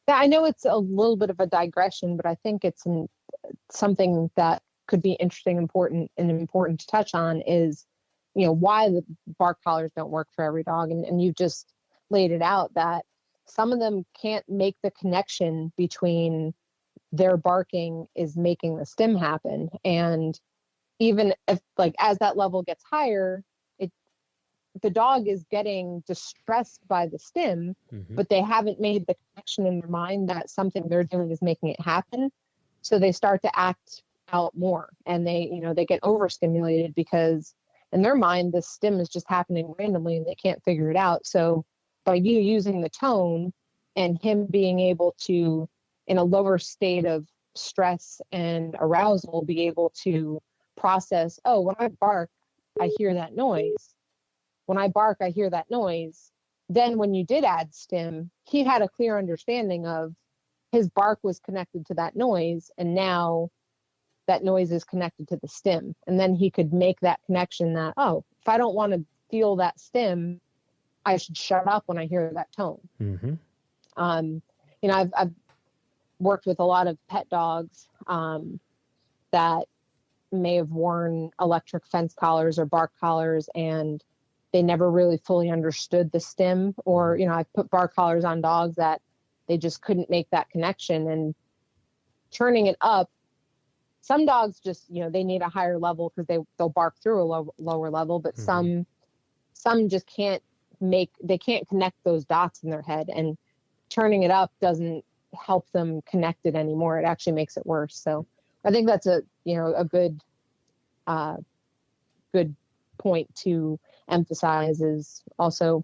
Yeah, I know it's a little bit of a digression, but I think it's something that could be interesting, important to touch on is, why the bark collars don't work for every dog. And you just laid it out that some of them can't make the connection between their barking is making the stim happen. And even if as that level gets higher, the dog is getting distressed by the stim, but they haven't made the connection in their mind that something they're doing is making it happen. So they start to act out more, and they get overstimulated because in their mind, this stim is just happening randomly and they can't figure it out. So by you using the tone and him being able to, in a lower state of stress and arousal, be able to process, oh, when I bark, I hear that noise. When I bark, I hear that noise. Then when you did add stim, he had a clear understanding of his bark was connected to that noise, and now that noise is connected to the stim. And then he could make that connection that, oh, if I don't want to feel that stim, I should shut up when I hear that tone. Mm-hmm. I've worked with a lot of pet dogs that may have worn electric fence collars or bark collars, and they never really fully understood the stim, or, you know, I've put bark collars on dogs that they just couldn't make that connection. And turning it up, some dogs just, you know, they need a higher level because they'll bark through a lower level, but some just can't connect those dots in their head, and turning it up doesn't help them connect it anymore. It actually makes it worse. So I think that's a good point to emphasize, is also,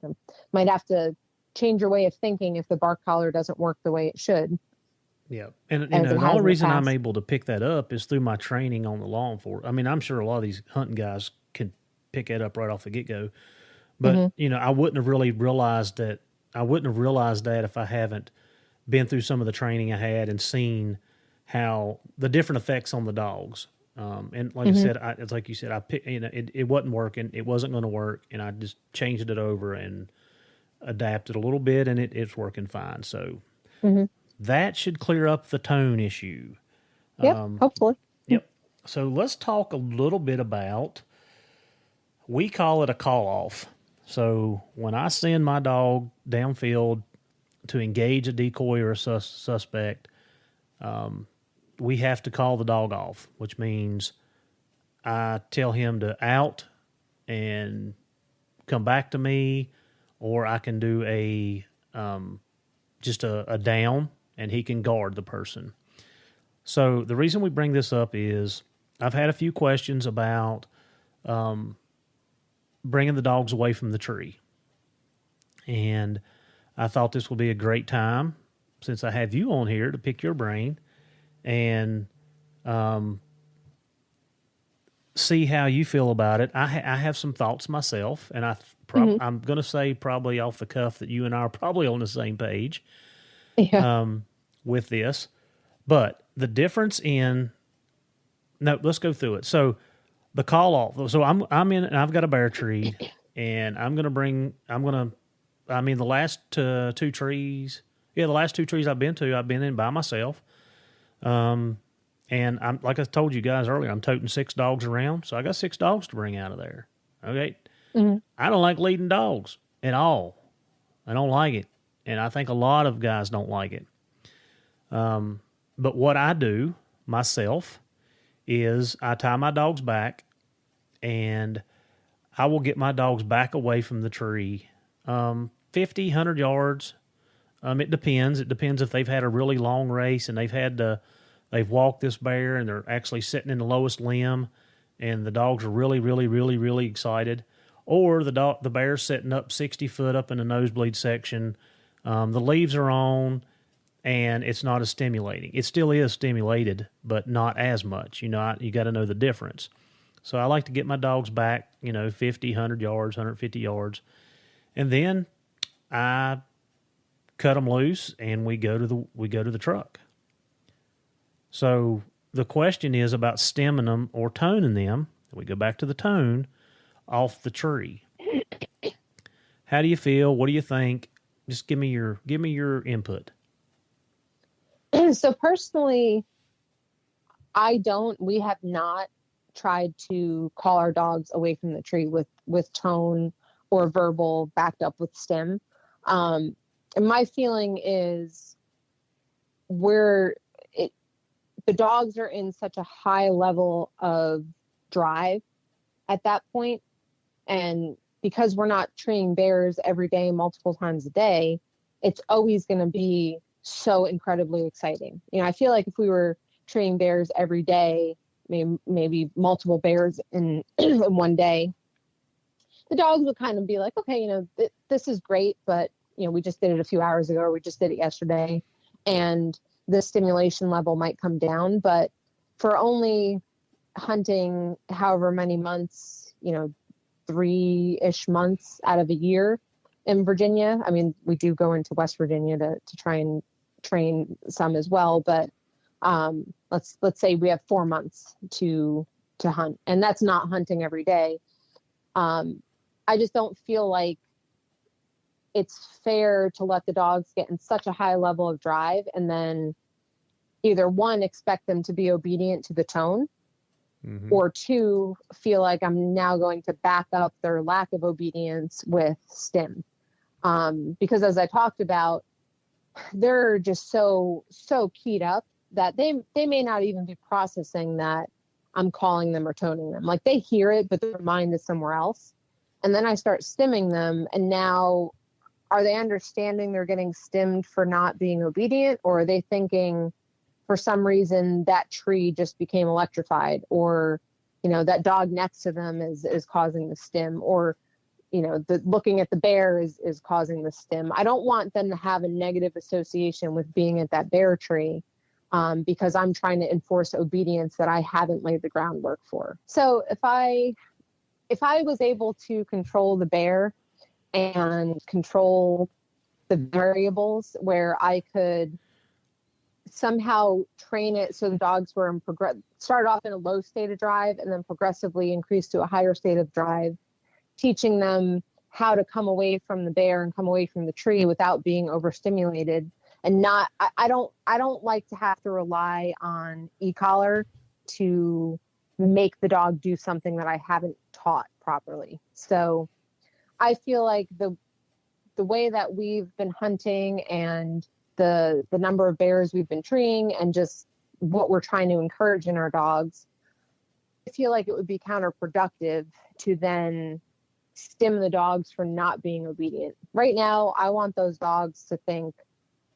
you know, might have to change your way of thinking if the bark collar doesn't work the way it should. Yeah. And you know, the only reason I'm able to pick that up is through my training on the law enforcement. I mean, I'm sure a lot of these hunting guys can pick it up right off the get-go. But, you know, I wouldn't have realized that if I haven't been through some of the training I had and seen how the different effects on the dogs. And like I said, it's like you said, it wasn't working. It wasn't going to work. And I just changed it over and adapted a little bit, and it's working fine. So that should clear up the tone issue. Yep, hopefully. Yep. So let's talk a little bit about, we call it a call off. So when I send my dog downfield to engage a decoy or a suspect, we have to call the dog off, which means I tell him to out and come back to me, or I can do just a down, and he can guard the person. So the reason we bring this up is I've had a few questions about bringing the dogs away from the tree. And I thought this would be a great time, since I have you on here, to pick your brain and see how you feel about it. I have some thoughts myself, and I'm going to say probably off the cuff that you and I are probably on the same page with this. But the difference let's go through it. So the call off. So I'm in, and I've got a bear tree, and the last two trees. Yeah, the last two trees I've been in by myself. And I'm, like I told you guys earlier, I'm toting 6 dogs around. So I got 6 dogs to bring out of there. Okay. I don't like leading dogs at all. I don't like it. And I think a lot of guys don't like it. But what I do myself is I tie my dogs back, and I will get my dogs back away from the tree, 50, 100 yards. It depends. It depends if they've had a really long race and they've walked this bear and they're actually sitting in the lowest limb, and the dogs are really, really, really, really excited. Or the bear's sitting up 60 foot up in the nosebleed section. The leaves are on, and it's not as stimulating. It still is stimulated, but not as much. You know, you got to know the difference. So I like to get my dogs back, 50, 100 yards, 150 yards. And then I cut them loose, and we go to the truck. So the question is about stemming them or toning them. We go back to the tone off the tree. How do you feel? What do you think? Just give me your input. So personally, we have not tried to call our dogs away from the tree with tone or verbal backed up with stim. And my feeling is the dogs are in such a high level of drive at that point. And because we're not treeing bears every day, multiple times a day, it's always going to be so incredibly exciting. I feel like if we were treeing bears every day, maybe multiple bears in one day, the dogs would kind of be like, okay, this is great, but we just did it a few hours ago, or we just did it yesterday, and the stimulation level might come down. But for only hunting however many months, 3-ish months out of a year in Virginia. I mean, we do go into West Virginia to try and train some as well, but let's say we have 4 months to hunt, and that's not hunting every day. I just don't feel like it's fair to let the dogs get in such a high level of drive and then either one, expect them to be obedient to the tone, or two, feel like I'm now going to back up their lack of obedience with stim. Because as I talked about, they're just so keyed up that they may not even be processing that I'm calling them or toning them. Like, they hear it, but their mind is somewhere else. And then I start stimming them, and now are they understanding they're getting stimmed for not being obedient, or are they thinking for some reason that tree just became electrified, or, you know, that dog next to them is causing the stim, or, you know, looking at the bear is causing the stim. I don't want them to have a negative association with being at that bear tree, because I'm trying to enforce obedience that I haven't laid the groundwork for. So if I was able to control the bear and control the variables, where I could somehow train it so the dogs were start off in a low state of drive and then progressively increase to a higher state of drive, teaching them how to come away from the bear and come away from the tree without being overstimulated. And not, I don't like to have to rely on e-collar to make the dog do something that I haven't taught properly. So I feel like the way that we've been hunting and the number of bears we've been treeing and just what we're trying to encourage in our dogs, I feel like it would be counterproductive to then stim the dogs for not being obedient. Right now, I want those dogs to think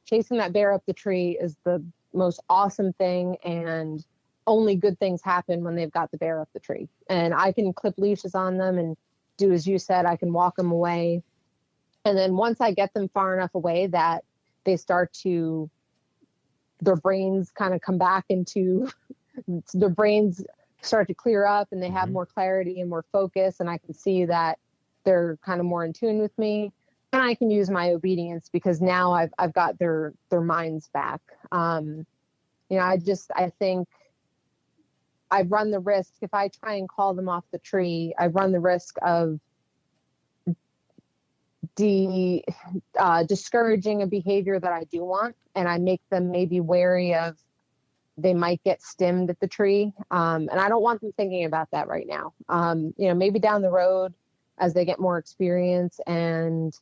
chasing that bear up the tree is the most awesome thing, and only good things happen when they've got the bear up the tree. And I can clip leashes on them and do as you said, I can walk them away. And then once I get them far enough away that they start to, their brains kind of come back into, their brains start to clear up and they have more clarity and more focus, and I can see that they're kind of more in tune with me, and I can use my obedience because now I've got their minds back. You know, I think I run the risk, if I try and call them off the tree, I run the risk of discouraging a behavior that I do want, and I make them maybe wary of they might get stimmed at the tree. And I don't want them thinking about that right now. You know, maybe down the road as they get more experience and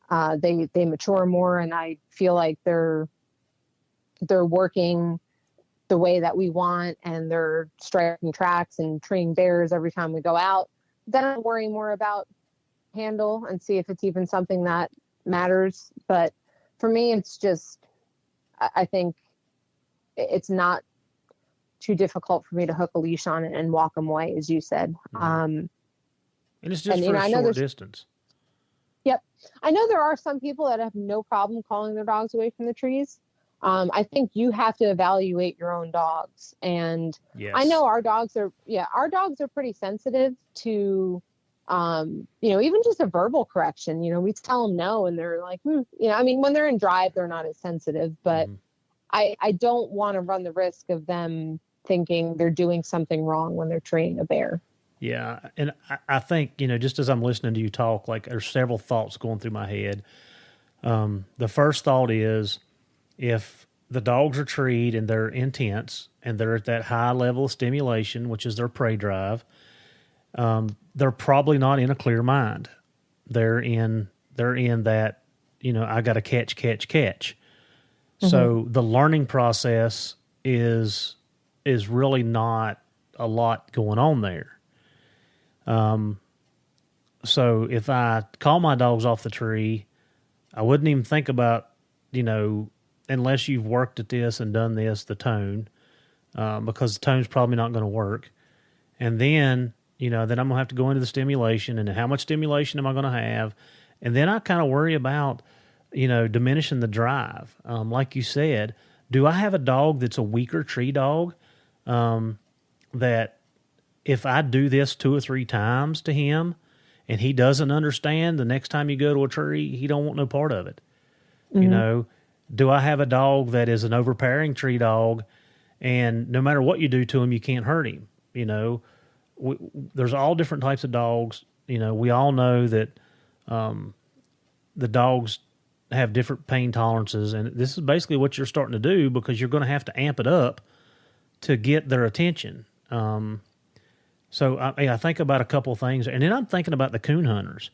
they mature more, and I feel like they're working the way that we want, and they're striking tracks and treeing bears every time we go out, then I'm worrying more about handle and see if it's even something that matters. But for me, it's just, I think it's not too difficult for me to hook a leash on it and walk them away, as you said. And it's just for a short distance. Yep. I know there are some people that have no problem calling their dogs away from the trees. I think you have to evaluate your own dogs. And yes. I know our dogs are pretty sensitive to, you know, even just a verbal correction. You know, we tell them no and they're like, you know, I mean, when they're in drive, they're not as sensitive, but I don't want to run the risk of them thinking they're doing something wrong when they're treeing a bear. Yeah. And I think, you know, just as I'm listening to you talk, like there's several thoughts going through my head. The first thought is, if the dogs are treed and they're intense and they're at that high level of stimulation, which is their prey drive, they're probably not in a clear mind. They're in that, you know, I got to catch. So the learning process is really not a lot going on there. So if I call my dogs off the tree, I wouldn't even think about, you know, unless you've worked at this and done this, the tone, because the tone's probably not going to work. And then, you know, then I'm going to have to go into the stimulation, and how much stimulation am I going to have? And then I kind of worry about, you know, diminishing the drive. Like you said, do I have a dog that's a weaker tree dog, that if I do this 2 or 3 times to him and he doesn't understand, the next time you go to a tree, he don't want no part of it. You know, do I have a dog that is an overpowering tree dog, and no matter what you do to him, you can't hurt him? You know, there's all different types of dogs. You know, we all know that the dogs have different pain tolerances, and this is basically what you're starting to do, because you're going to have to amp it up to get their attention. So I think about a couple things, and then I'm thinking about the coon hunters.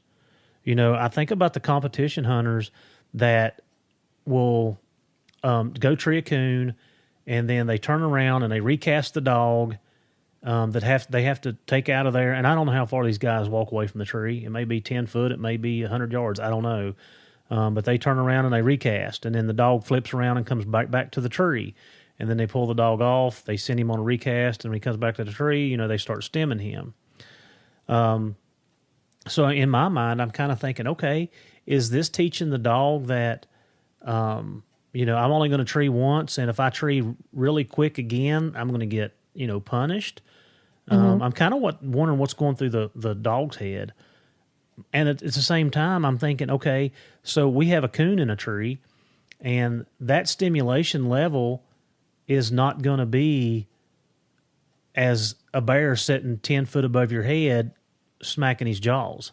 I think about the competition hunters that will go tree a coon, and then they turn around and they recast the dog they have to take out of there. And I don't know how far these guys walk away from the tree. It may be 10 foot, it may be 100 yards. I don't know. But they turn around and they recast, and then the dog flips around and comes back to the tree. And then they pull the dog off. They send him on a recast, and when he comes back to the tree, they start stemming him. So in my mind, I'm kind of thinking, okay, is this teaching the dog that, I'm only going to tree once, and if I tree really quick again, I'm going to get, punished? I'm kind of wondering what's going through the dog's head. And at the same time, I'm thinking, okay, so we have a coon in a tree, and that stimulation level is not going to be as a bear sitting 10 foot above your head smacking his jaws.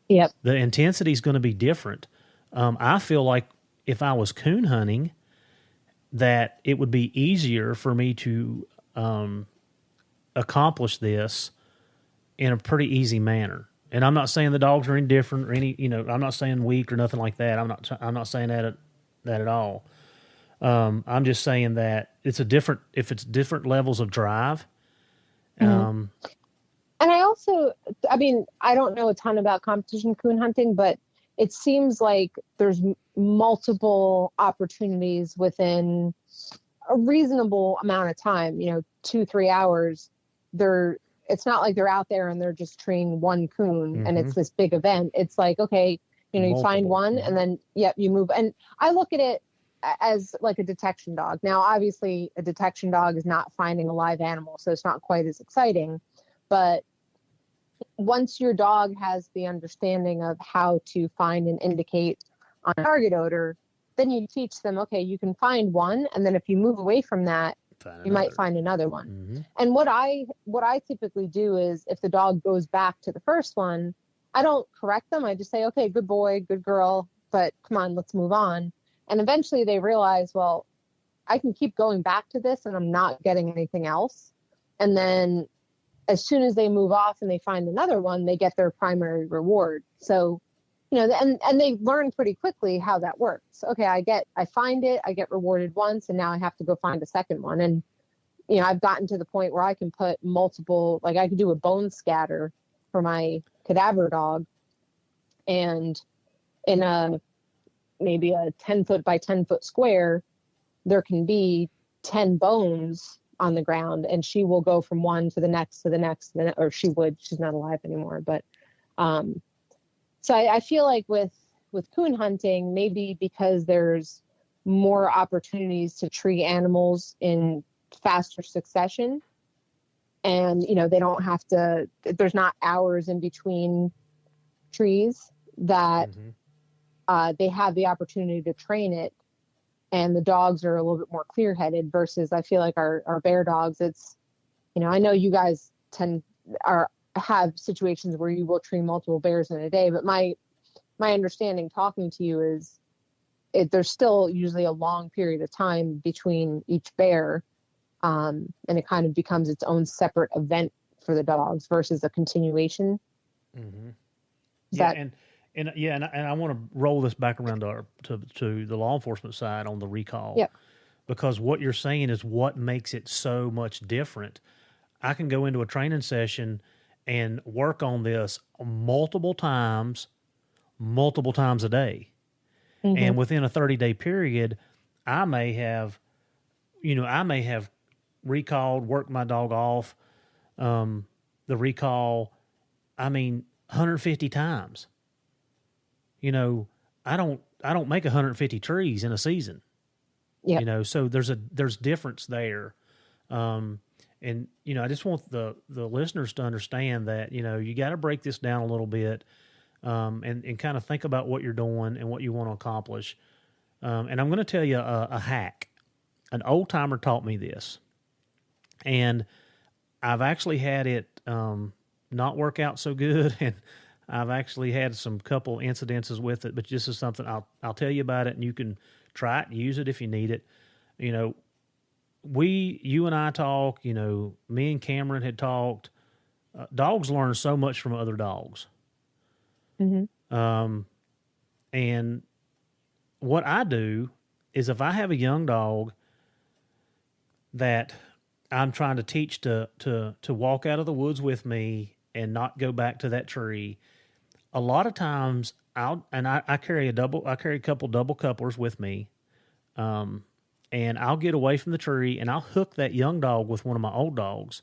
Yep. The intensity is going to be different. I feel like if I was coon hunting, that it would be easier for me to accomplish this in a pretty easy manner. And I'm not saying the dogs are indifferent or I'm not saying weak or nothing like that. I'm not saying that at all. I'm just saying that if it's different levels of drive. And I don't know a ton about competition coon hunting, but it seems like there's multiple opportunities within a reasonable amount of time, 2-3 hours. It's not like they're out there and they're just treeing one coon and it's this big event. It's like, okay, you find one and then, you move. And I look at it as like a detection dog. Now, obviously a detection dog is not finding a live animal, so it's not quite as exciting, but once your dog has the understanding of how to find and indicate on target odor, then you teach them, okay, you can find one, and then if you move away from that, you might find another one. And what I typically do is, if the dog goes back to the first one, I don't correct them. I just say, okay, good boy, good girl, but come on, let's move on. And eventually they realize, well, I can keep going back to this and I'm not getting anything else. And then as soon as they move off and they find another one, they get their primary reward. So, and they learn pretty quickly how that works. Okay, I find it, I get rewarded once, and now I have to go find a second one. And, I've gotten to the point where I can put multiple, like I could do a bone scatter for my cadaver dog. And in maybe a 10 foot by 10 foot square, there can be 10 bones on the ground, and she will go from one to the next, or she's not alive anymore. But, so I feel like with coon hunting, maybe because there's more opportunities to tree animals in faster succession, and, they don't have to, there's not hours in between trees, that they have the opportunity to train it, and the dogs are a little bit more clear-headed versus I feel like our bear dogs, it's, I know you guys have situations where you will tree multiple bears in a day, but my understanding talking to you is there's still usually a long period of time between each bear, and it kind of becomes its own separate event for the dogs versus a continuation. And I want to roll this back around to the law enforcement side on the recall. Yep. Because what you're saying is what makes it so much different. I can go into a training session and work on this multiple times a day. And within a 30-day period, I may have recalled, worked my dog off, the recall, 150 times. I don't make 150 trees in a season. Yeah. So there's difference there. And I just want the listeners to understand that, you got to break this down a little bit, and kind of think about what you're doing and what you want to accomplish. And I'm going to tell you a hack. An old timer taught me this, and I've actually had it not work out so good, and I've actually had some couple incidences with it, but this is something I'll tell you about it, and you can try it and use it if you need it. you and I talk, me and Cameron had talked. Dogs learn so much from other dogs. Mm-hmm. And what I do is if I have a young dog that I'm trying to teach to walk out of the woods with me and not go back to that tree, a lot of times I carry a couple double couplers with me. And I'll get away from the tree and I'll hook that young dog with one of my old dogs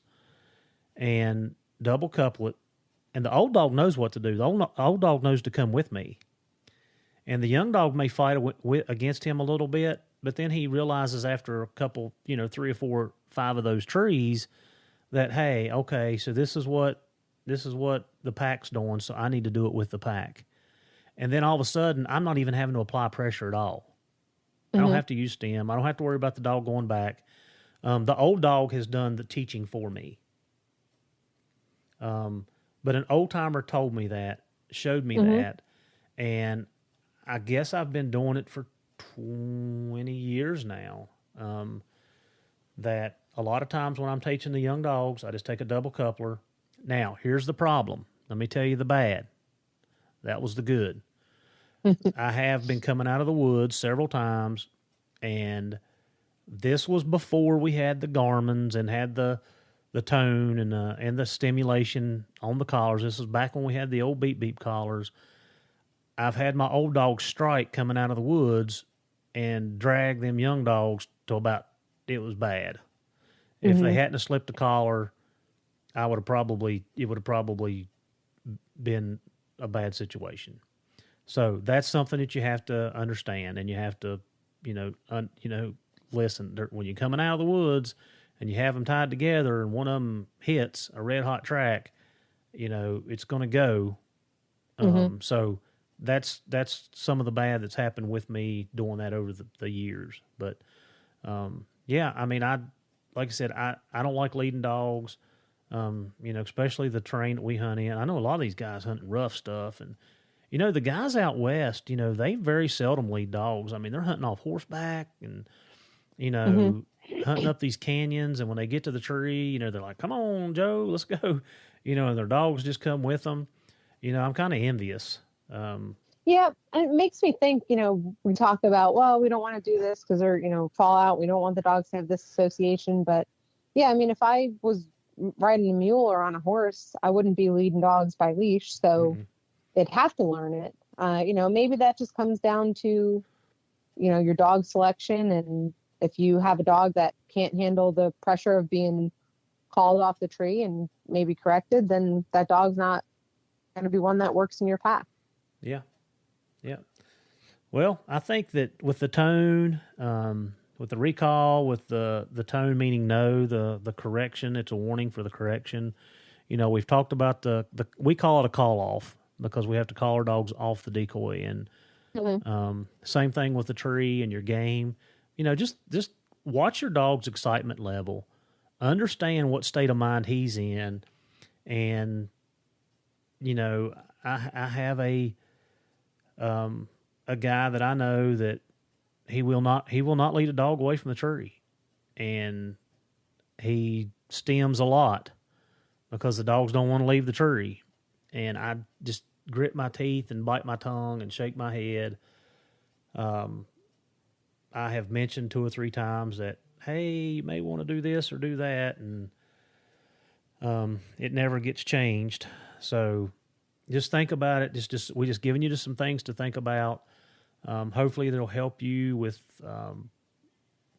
and double couple it. And the old dog knows what to do. The old dog knows to come with me. And the young dog may fight against him a little bit, but then he realizes after a couple, 3 or 4, 5 of those trees that, hey, okay, so this is what the pack's doing, so I need to do it with the pack. And then all of a sudden, I'm not even having to apply pressure at all. I don't have to use stem. I don't have to worry about the dog going back. The old dog has done the teaching for me. But an old timer told me that, showed me that, and I guess I've been doing it for 20 years now. That a lot of times when I'm teaching the young dogs, I just take a double coupler. Now, here's the problem. Let me tell you the bad. That was the good. I have been coming out of the woods several times, and this was before we had the Garmins and had the tone and the stimulation on the collars. This was back when we had the old beep beep collars. I've had my old dog Strike coming out of the woods and drag them young dogs to about, it was bad. If they hadn't have slipped the collar, it would have probably been a bad situation. So that's something that you have to understand, and you have to, listen. When you're coming out of the woods and you have them tied together and one of them hits a red hot track, it's going to go. So that's some of the bad that's happened with me doing that over the years. But yeah, I mean, like I said, I don't like leading dogs. Especially the terrain that we hunt in. I know a lot of these guys hunting rough stuff, and the guys out west, they very seldom lead dogs. I mean, they're hunting off horseback and, hunting up these canyons. And when they get to the tree, they're like, come on, Joe, let's go. And their dogs just come with them. I'm kind of envious. Yeah. And it makes me think, we talk about, well, we don't want to do this because they're, fallout. We don't want the dogs to have this association. But yeah, I mean, if I was riding a mule or on a horse, I wouldn't be leading dogs by leash. So they'd have to learn it. Maybe that just comes down to, your dog selection. And if you have a dog that can't handle the pressure of being called off the tree and maybe corrected, then that dog's not going to be one that works in your pack. Yeah. Yeah. Well, I think that with the tone, with the recall, with the tone meaning no, the correction, it's a warning for the correction. We've talked about we call it a call off because we have to call our dogs off the decoy. And same thing with the tree and your game. Just watch your dog's excitement level, understand what state of mind he's in. And, I have a guy that I know that he will not lead a dog away from the tree, and he stems a lot because the dogs don't want to leave the tree. And I just grit my teeth and bite my tongue and shake my head. I have mentioned 2 or 3 times that, hey, you may want to do this or do that, and it never gets changed. So just think about it. We're just giving you just some things to think about. Hopefully that'll help you with,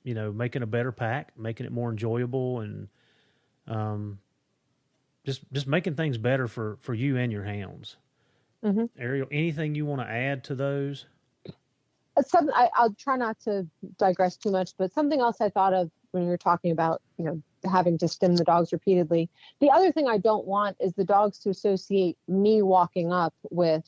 making a better pack, making it more enjoyable, and just making things better for you and your hounds. Ariel, anything you want to add to those? I'll try not to digress too much, but something else I thought of when you were talking about, having to stim the dogs repeatedly. The other thing I don't want is the dogs to associate me walking up with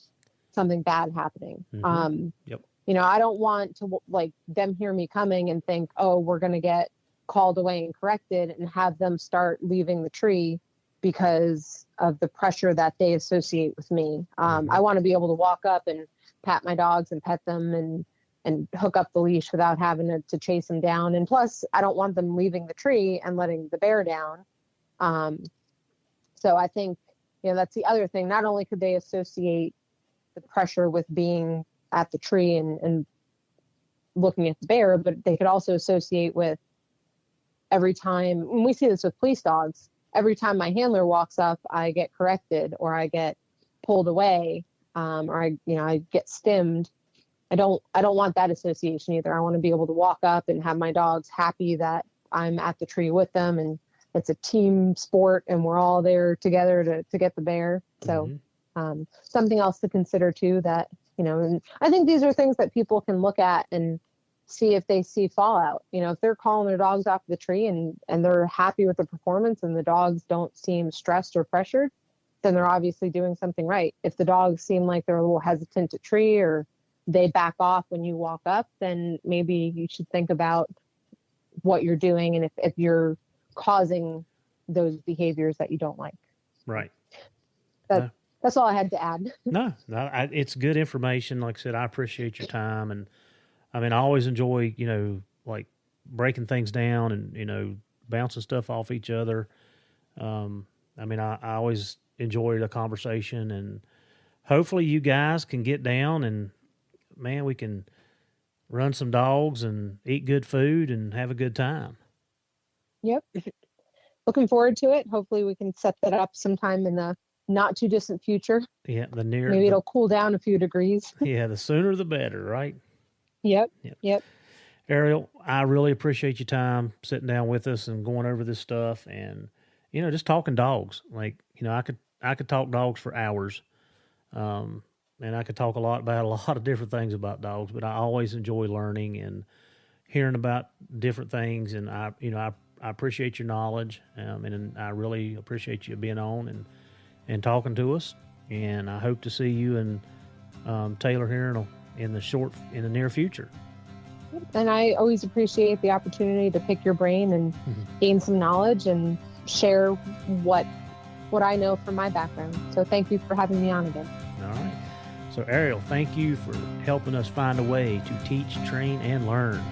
something bad happening. Yep. I don't want to them hear me coming and think, oh, we're going to get called away and corrected, and have them start leaving the tree because of the pressure that they associate with me. I want to be able to walk up and pat my dogs and pet them and, and hook up the leash without having to chase them down. And plus, I don't want them leaving the tree and letting the bear down. So I think, that's the other thing. Not only could they associate the pressure with being at the tree and looking at the bear, but they could also associate with every time, and we see this with police dogs, every time my handler walks up, I get corrected or I get pulled away, or I get stimmed. I don't want that association either. I want to be able to walk up and have my dogs happy that I'm at the tree with them, and it's a team sport and we're all there together to get the bear. So something else to consider too, that, and I think these are things that people can look at and see if they see fallout. If they're calling their dogs off the tree and they're happy with the performance and the dogs don't seem stressed or pressured, then they're obviously doing something right. If the dogs seem like they're a little hesitant to tree or they back off when you walk up, then maybe you should think about what you're doing and if you're causing those behaviors that you don't like. Right. That's all I had to add. No, it's good information. Like I said, I appreciate your time. And I mean, I always enjoy, like breaking things down and, bouncing stuff off each other. I always enjoy the conversation, and hopefully you guys can get down and, man, we can run some dogs and eat good food and have a good time. Yep. Looking forward to it. Hopefully we can set that up sometime in the not too distant future. Yeah. Maybe it'll cool down a few degrees. Yeah. The sooner the better, right? Yep. Ariel, I really appreciate your time sitting down with us and going over this stuff and, just talking dogs. Like, I could talk dogs for hours. And I could talk about a lot of different things about dogs, but I always enjoy learning and hearing about different things. And I appreciate your knowledge. And I really appreciate you being on and talking to us. And I hope to see you and Taylor here in the near future. And I always appreciate the opportunity to pick your brain and gain some knowledge and share what I know from my background. So thank you for having me on again. All right. So Ariel, thank you for helping us find a way to teach, train, and learn.